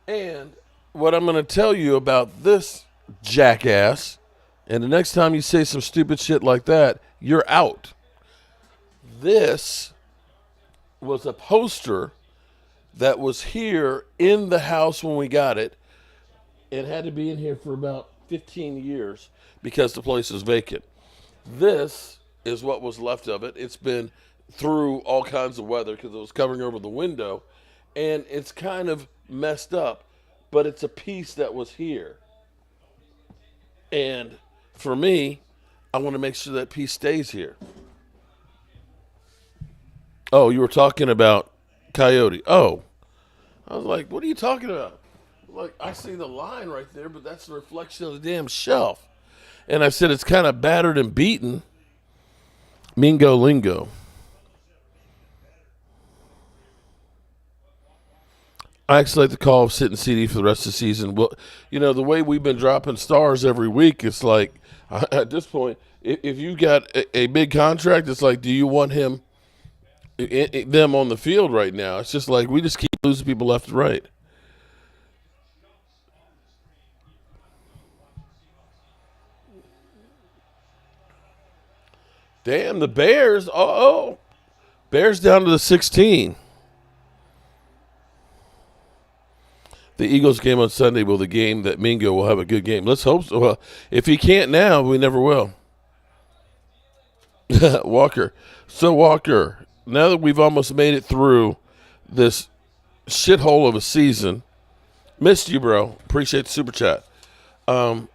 Speaker 1: And what I'm going to tell you about this jackass, and the next time you say some stupid shit like that, you're out. This was a poster that was here in the house when we got it. It had to be in here for about 15 years because the place is vacant. This is what was left of it. It's been through all kinds of weather because it was covering over the window, and it's kind of messed up, but it's a piece that was here. And for me, I want to make sure that piece stays here. Oh, you were talking about Coyote. Oh, I was like, what are you talking about? like I see the line right there, but that's a reflection of the damn shelf. And I said it's kind of battered and beaten. Mingo lingo. I actually like the call of sitting CD for the rest of the season. Well, the way we've been dropping stars every week, it's like at this point, if you got a big contract, it's like, do you want them on the field right now? It's just like we just keep losing people left and right. Damn, the Bears. Oh, Bears down to the 16. The Eagles game on Sunday will the game that Mingo will have a good game. Let's hope so. If he can't now, we never will. Walker. So, Walker, now that we've almost made it through this shithole of a season, missed you, bro. Appreciate the super chat. Now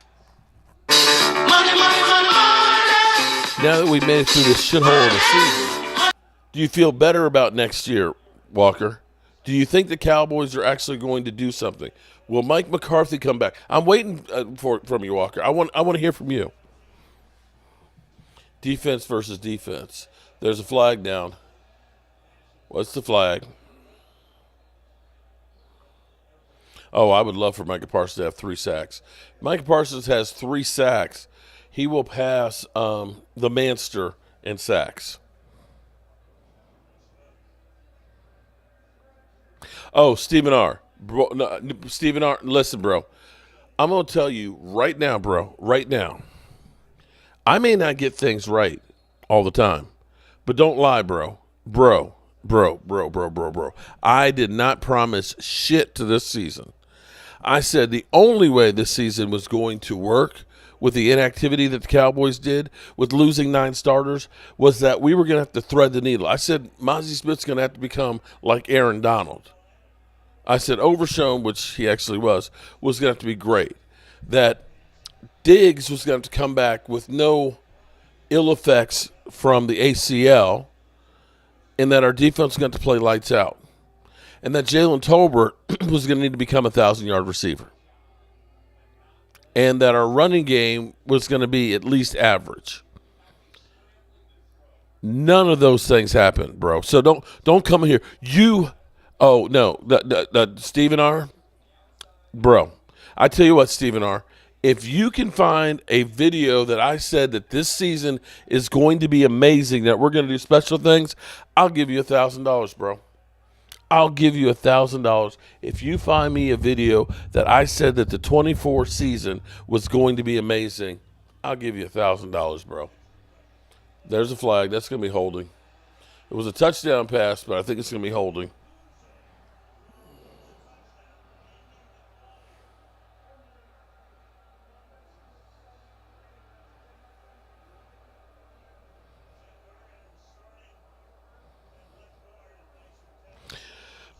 Speaker 1: that we've made it through this shithole of a season, do you feel better about next year, Walker? Do you think the Cowboys are actually going to do something? Will Mike McCarthy come back? I'm waiting from you, Walker. I want to hear from you. Defense versus defense. There's a flag down. What's the flag? Oh, I would love for Micah Parsons to have 3 sacks. Micah Parsons has 3 sacks. He will pass the Manster in sacks. Oh, Stephen R. Bro, no, Stephen R. Listen, bro. I'm going to tell you right now, bro. Right now. I may not get things right all the time. But don't lie, bro. Bro. I did not promise shit to this season. I said the only way this season was going to work with the inactivity that the Cowboys did, with losing 9 starters, was that we were going to have to thread the needle. I said Mozzie Smith's going to have to become like Aaron Donald. I said Overshown, which he actually was going to have to be great. That Diggs was going to have to come back with no ill effects from the ACL, and that our defense was going to play lights out. And that Jalen Tolbert was going to need to become a 1,000-yard receiver. And that our running game was going to be at least average. None of those things happened, bro. So don't come here. Oh, no, Stephen R., bro, I tell you what, Stephen R., if you can find a video that I said that this season is going to be amazing, that we're going to do special things, I'll give you $1,000, bro. I'll give you $1,000 if you find me a video that I said that the 24 season was going to be amazing. I'll give you $1,000, bro. There's a flag. That's going to be holding. It was a touchdown pass, but I think it's going to be holding.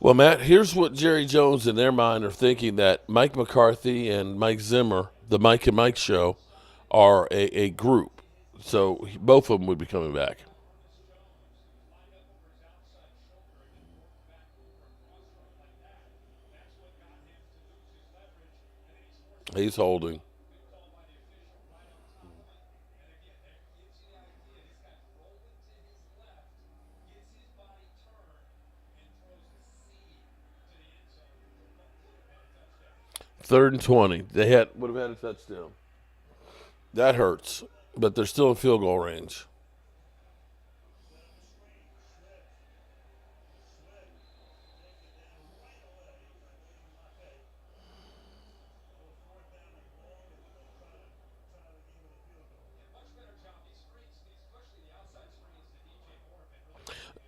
Speaker 1: Well, Matt, here's what Jerry Jones in their mind are thinking, that Mike McCarthy and Mike Zimmer, the Mike and Mike show, are a group. So both of them would be coming back. He's holding. Third and 20. They would have had a touchdown. That hurts, but they're still in field goal range.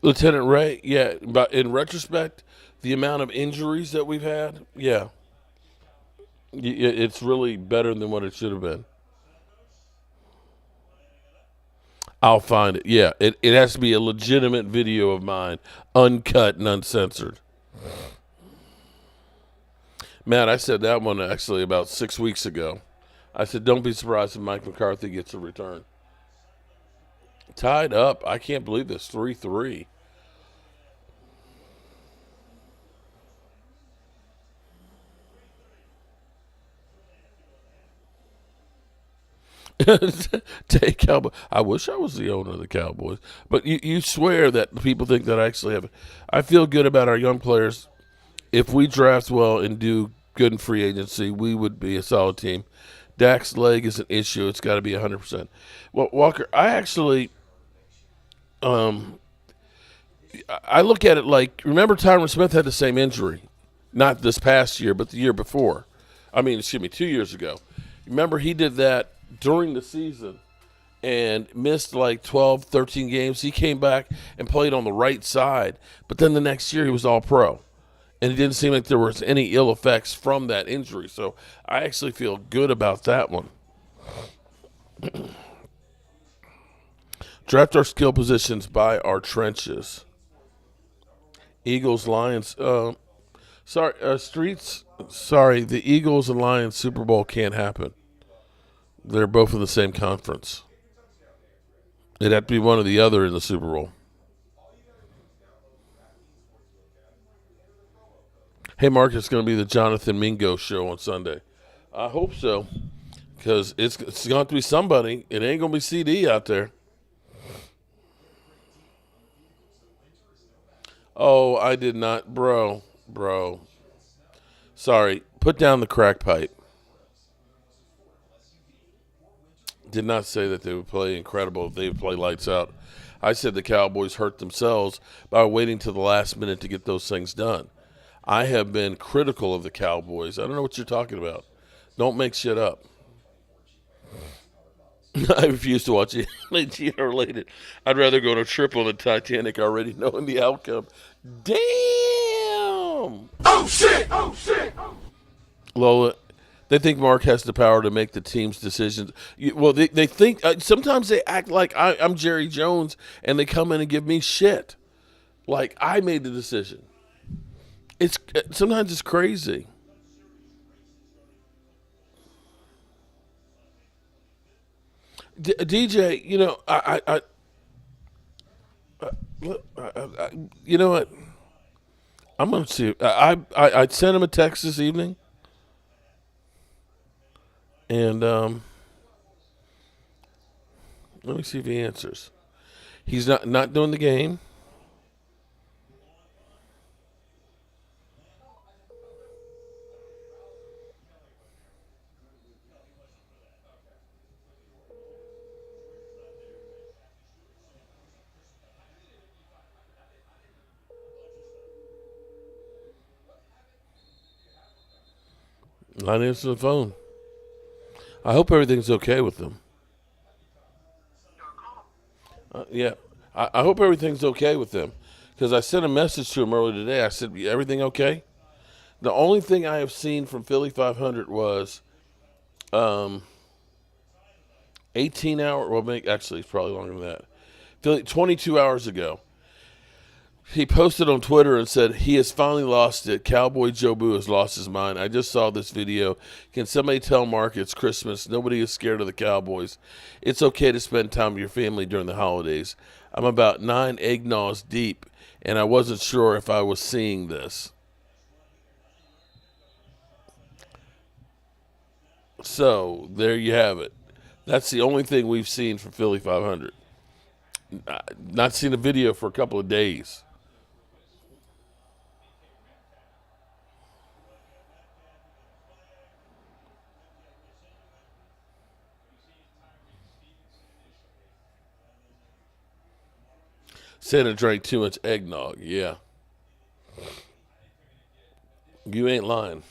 Speaker 1: Lieutenant Ray, yeah, but in retrospect, the amount of injuries that we've had, yeah, it's really better than what it should have been. I'll find it. Yeah, it has to be a legitimate video of mine, uncut and uncensored. Matt, I said that one actually about 6 weeks ago. I said, don't be surprised if Mike McCarthy gets a return. Tied up. I can't believe this. 3-3. Take Cowboy. I wish I was the owner of the Cowboys, but you swear that people think that I actually have. I feel good about our young players. If we draft well and do good in free agency, we would be a solid team. Dak's leg is an issue. It's got to be 100%. Well, Walker, I actually, I look at it like, remember Tyron Smith had the same injury, not this past year, but the year before. I mean, excuse me, 2 years ago. Remember he did that during the season and missed like 12, 13 games. He came back and played on the right side, but then the next year he was all pro. And it didn't seem like there was any ill effects from that injury. So I actually feel good about that one. Draft our skill positions by our trenches. Eagles, Lions. Streets. Sorry, the Eagles and Lions Super Bowl can't happen. They're both in the same conference. It'd have to be one or the other in the Super Bowl. Hey, Mark, it's going to be the Jonathan Mingo show on Sunday. I hope so, because it's going to have to be somebody. It ain't going to be CD out there. Oh, I did not. Bro. Sorry. Put down the crack pipe. Did not say that they would play incredible if they would play lights out. I said the Cowboys hurt themselves by waiting to the last minute to get those things done. I have been critical of the Cowboys. I don't know what you're talking about. Don't make shit up. I refuse to watch anything related. I'd rather go on a trip on the Titanic already knowing the outcome. Damn!
Speaker 3: Oh shit! Oh shit!
Speaker 1: Lola, they think Mark has the power to make the team's decisions. They think sometimes they act like I'm Jerry Jones and they come in and give me shit. Like I made the decision. It's sometimes it's crazy. DJ, you know what? I'm gonna see. I sent him a text this evening, and let me see if he answers. He's not doing the game. Not answering the phone. I hope everything's okay with them. Yeah, I hope everything's okay with them. Because I sent a message to him earlier today. I said, everything okay? The only thing I have seen from Philly 500 was 18 hours. Well, actually, it's probably longer than that. Philly, 22 hours ago. He posted on Twitter and said, he has finally lost it. Cowboy Joe Boo has lost his mind. I just saw this video. Can somebody tell Mark it's Christmas? Nobody is scared of the Cowboys. It's okay to spend time with your family during the holidays. I'm about 9 eggnogs deep, and I wasn't sure if I was seeing this. So, there you have it. That's the only thing we've seen from Philly 500. Not seen a video for a couple of days. Santa drank too much eggnog. Yeah. You ain't lying.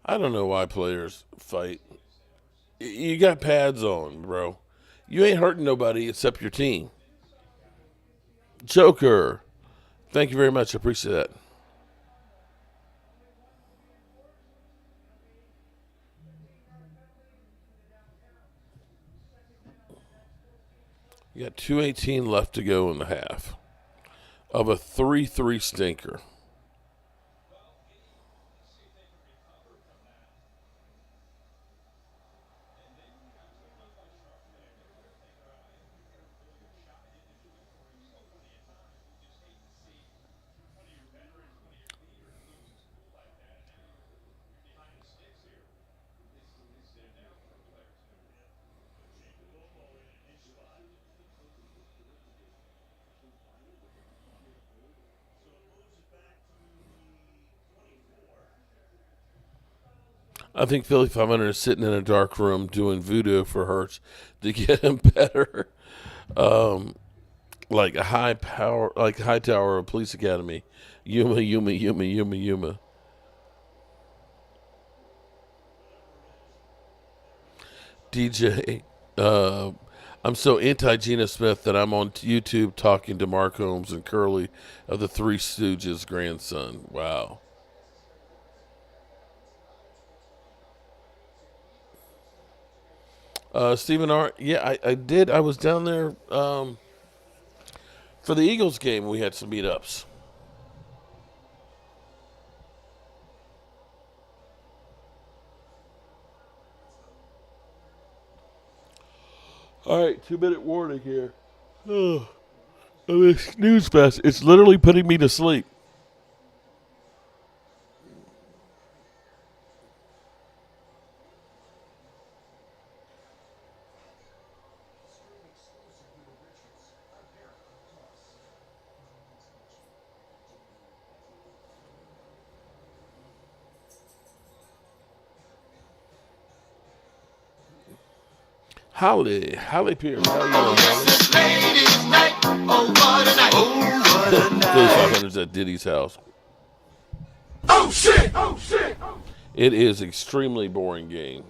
Speaker 1: I don't know why players fight. You got pads on, bro. You ain't hurting nobody except your team. Joker. Thank you very much. I appreciate that. You got 2:18 left to go in the half of a 3-3 stinker. I think Philly 500 is sitting in a dark room doing voodoo for Hurts to get him better. Um, like a high power, like high tower of police academy. Yuma, Yuma, Yuma, Yuma, Yuma. DJ, I'm so anti Gina Smith that I'm on YouTube talking to Mark Holmes and Curly of the Three Stooges' grandson. Wow. Stephen R. Yeah, I did. I was down there for the Eagles game. We had some meetups. All right, 2 minute warning here. Oh, this snooze fest. It's literally putting me to sleep. Holly Pierce, how you doing, Holly? Philly 500's at Diddy's house.
Speaker 3: Oh shit! Oh shit!
Speaker 1: It is extremely boring game.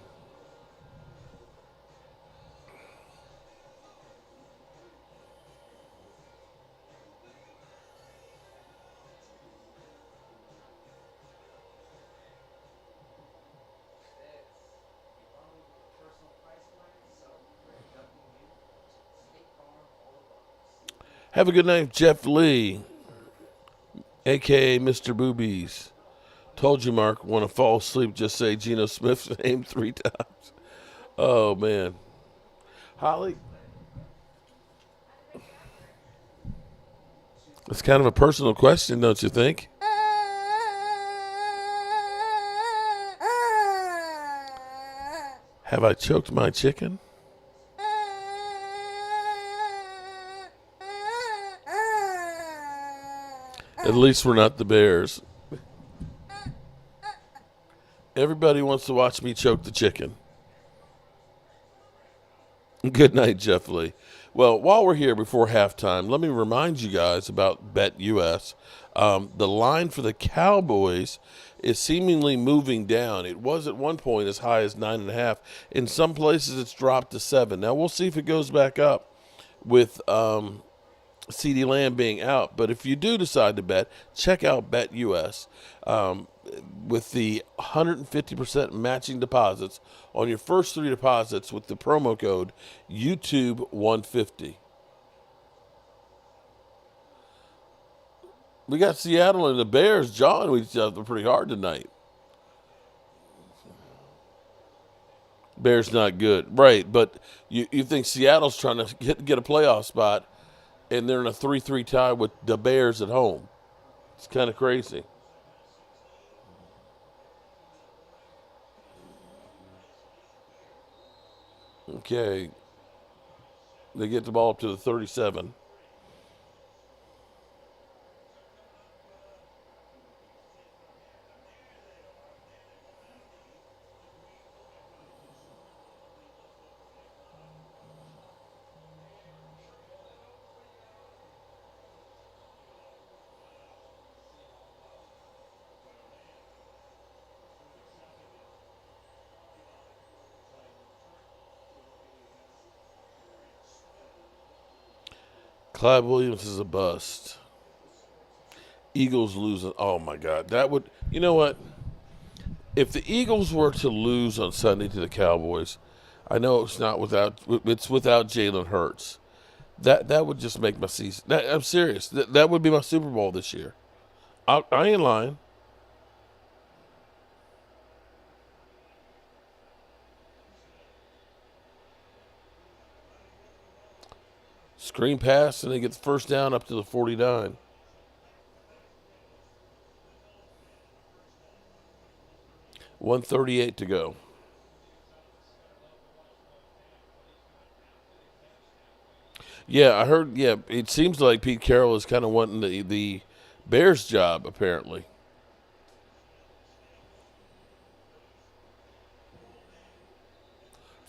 Speaker 1: Have a good night, Jeff Lee, a.k.a. Mr. Boobies. Told you, Mark, want to fall asleep, just say Geno Smith's name 3 times. Oh, man. Holly? It's kind of a personal question, don't you think? Have I choked my chicken? At least we're not the Bears. Everybody wants to watch me choke the chicken. Good night, Jeff Lee. Well, while we're here before halftime, let me remind you guys about BetUS. The line for the Cowboys is seemingly moving down. It was at one point as high as 9.5. In some places, it's dropped to 7. Now, we'll see if it goes back up with CeeDee Lamb being out. But if you do decide to bet, check out BetUS. With the 150% matching deposits on your first 3 deposits with the promo code YouTube150. We got Seattle and the Bears jawing with each other pretty hard tonight. Bears not good. Right, but you think Seattle's trying to get a playoff spot, and they're in a 3-3 tie with the Bears at home. It's kind of crazy. Okay. They get the ball up to the 37. Clyde Williams is a bust. Eagles losing. Oh, my God. That would, you know what? If the Eagles were to lose on Sunday to the Cowboys, I know it's without Jalen Hurts. That would just make my season. I'm serious. That would be my Super Bowl this year. I ain't lying. Screen pass, and they get the first down up to the 49. $138 to go. Yeah, I heard. Yeah, it seems like Pete Carroll is kind of wanting the Bears job, apparently.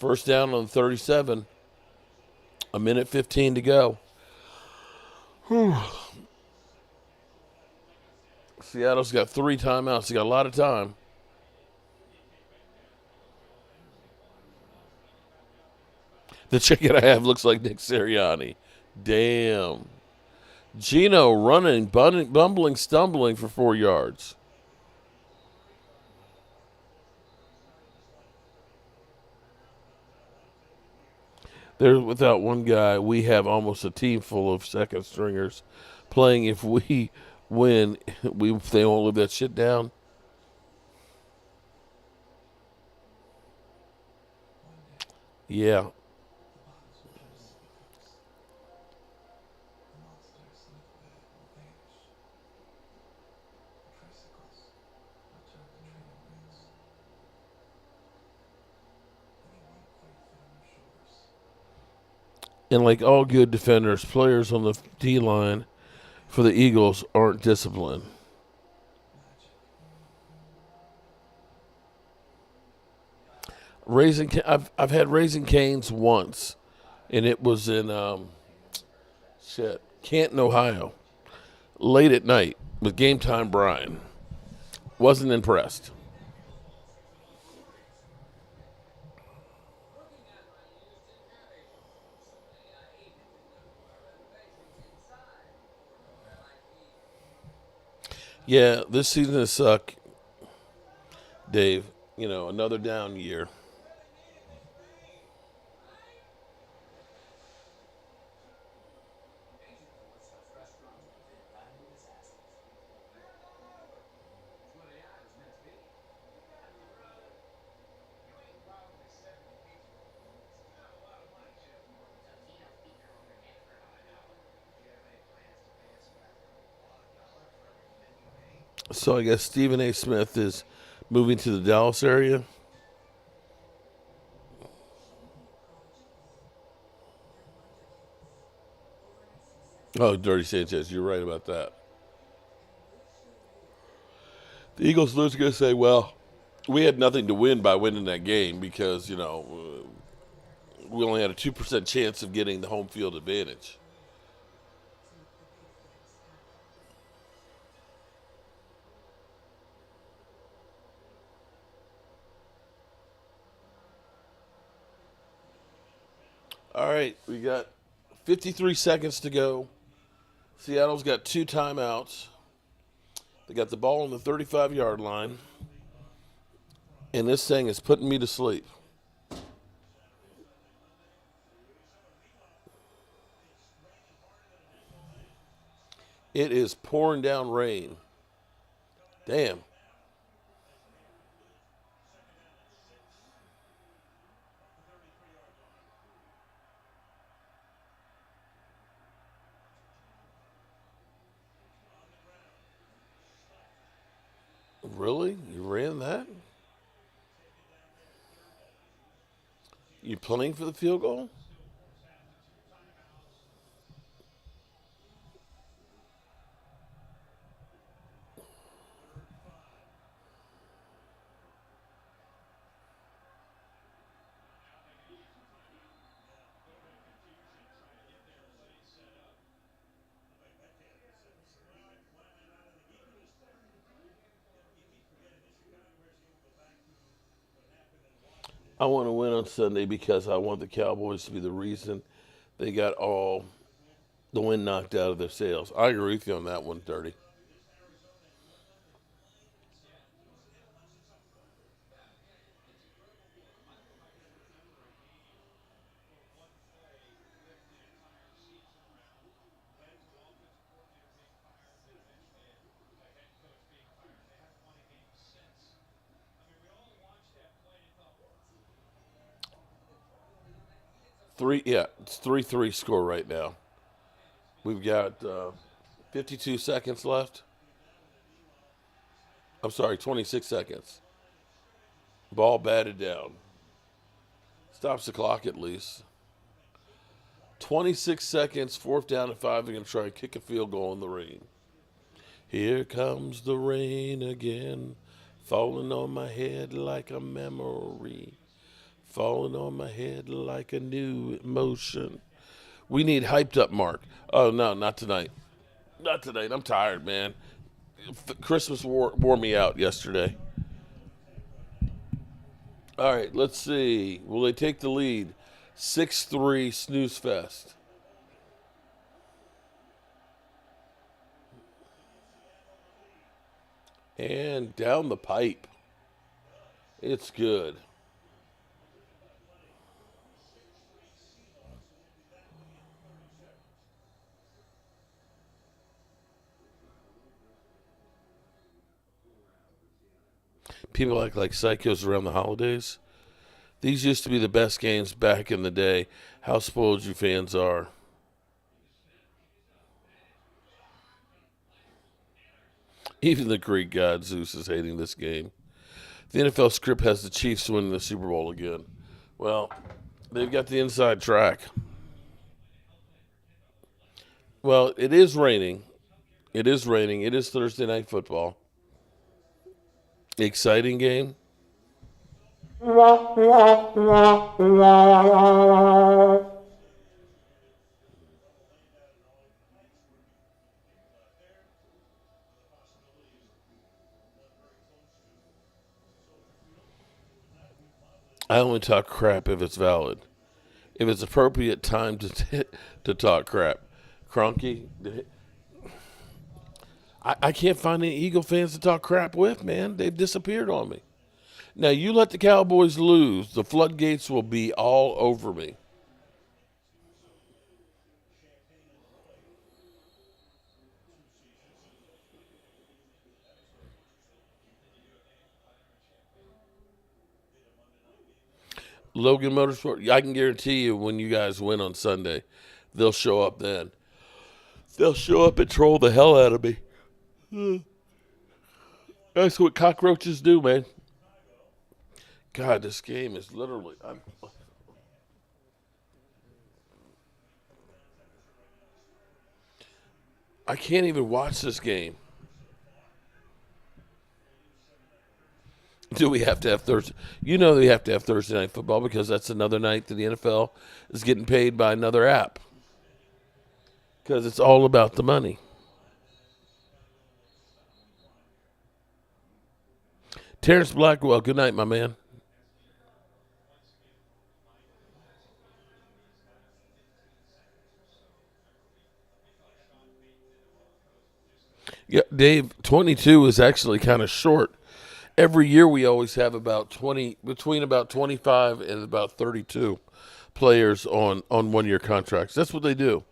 Speaker 1: First down on 37. A minute 15 to go. Seattle's got 3 timeouts. They got a lot of time. The chicken I have looks like Nick Sirianni. Damn. Gino running, bumbling, stumbling for 4 yards. They're without one guy. We have almost a team full of second stringers playing. If we win, they won't live that shit down. Yeah. And like all good defenders, players on the D line for the Eagles aren't disciplined. I've had Raising Cane's once, and it was in Canton, Ohio, late at night with Game Time Brian. Wasn't impressed. Yeah, this season has sucked, Dave. Another down year. So I guess Stephen A. Smith is moving to the Dallas area. Oh, Dirty Sanchez, you're right about that. The Eagles are going to say, well, we had nothing to win by winning that game because, we only had a 2% chance of getting the home field advantage. All right, we got 53 seconds to go. Seattle's got 2 timeouts. They got the ball on the 35-yard line. And this thing is putting me to sleep. It is pouring down rain. Damn. Really? You ran that? You playing for the field goal? I want to win on Sunday because I want the Cowboys to be the reason they got all the wind knocked out of their sails. I agree with you on that one, Dirty. It's 3-3 score right now. We've got 52 seconds left. I'm sorry, 26 seconds. Ball batted down. Stops the clock at least. 26 seconds, 4th down and 5. They're going to try and kick a field goal in the rain. Here comes the rain again, falling on my head like a memory. Falling on my head like a new emotion. We need hyped up Mark. Oh, no, not tonight. Not tonight. I'm tired, man. Christmas wore me out yesterday. All right, let's see. Will they take the lead? 6-3 snooze fest. And down the pipe. It's good. People act like psychos around the holidays. These used to be the best games back in the day. How spoiled you fans are. Even the Greek god Zeus is hating this game. The NFL script has the Chiefs winning the Super Bowl again. Well, they've got the inside track. Well, it is raining. It is raining. It is Thursday night football. Exciting game. I only talk crap if it's valid. If it's appropriate time to talk crap. Cronky, I can't find any Eagle fans to talk crap with, man. They've disappeared on me. Now, you let the Cowboys lose, the floodgates will be all over me. Logan Motorsport, I can guarantee you when you guys win on Sunday, they'll show up then. They'll show up and troll the hell out of me. That's what cockroaches do, man. God, this game is literally... I can't even watch this game. Do we have to have Thursday? You know we have to have Thursday night football because that's another night that the NFL is getting paid by another app. Because it's all about the money. Terrence Blackwell, good night, my man. Yeah, Dave, 22 is actually kind of short. Every year we always have about 20, between about 25 and about 32 players on 1-year contracts. That's what they do.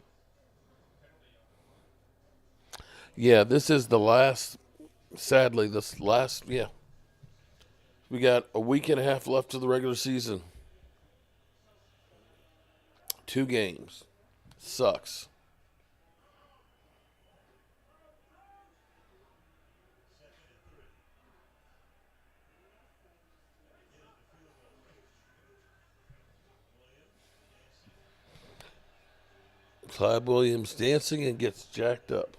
Speaker 1: Yeah, this is the last, sadly, yeah. We got a week and a half left of the regular season. 2 games. Sucks. Clyde Williams dancing and gets jacked up.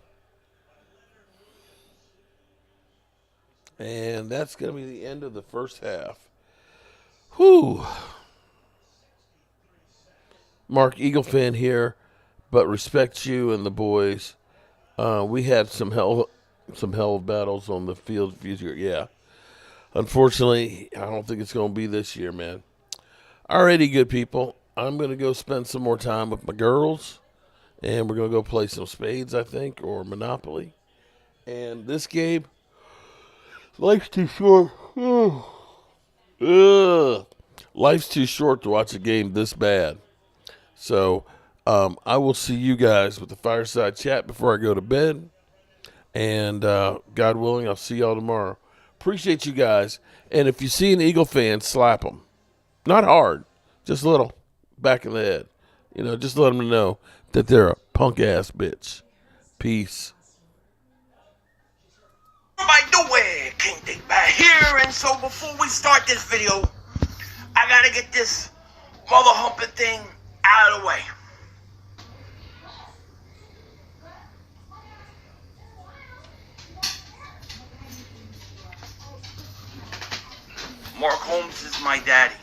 Speaker 1: And that's going to be the end of the first half. Whew. Mark, Eagle fan here, but respect you and the boys. We had some hell battles on the field this year. Yeah. Unfortunately, I don't think it's going to be this year, man. Alrighty, good people. I'm going to go spend some more time with my girls. And we're going to go play some spades, I think, or Monopoly. And this game, life's too short. Life's too short to watch a game this bad. So I will see you guys with the fireside chat before I go to bed. And God willing, I'll see y'all tomorrow. Appreciate you guys. And if you see an Eagle fan, slap them. Not hard, just a little back of the head. You know, just let them know that they're a punk-ass bitch. Peace.
Speaker 4: By the way, King Dick back here, and so before we start this video, I gotta get this mother humping thing out of the way. Mark Holmes is my daddy.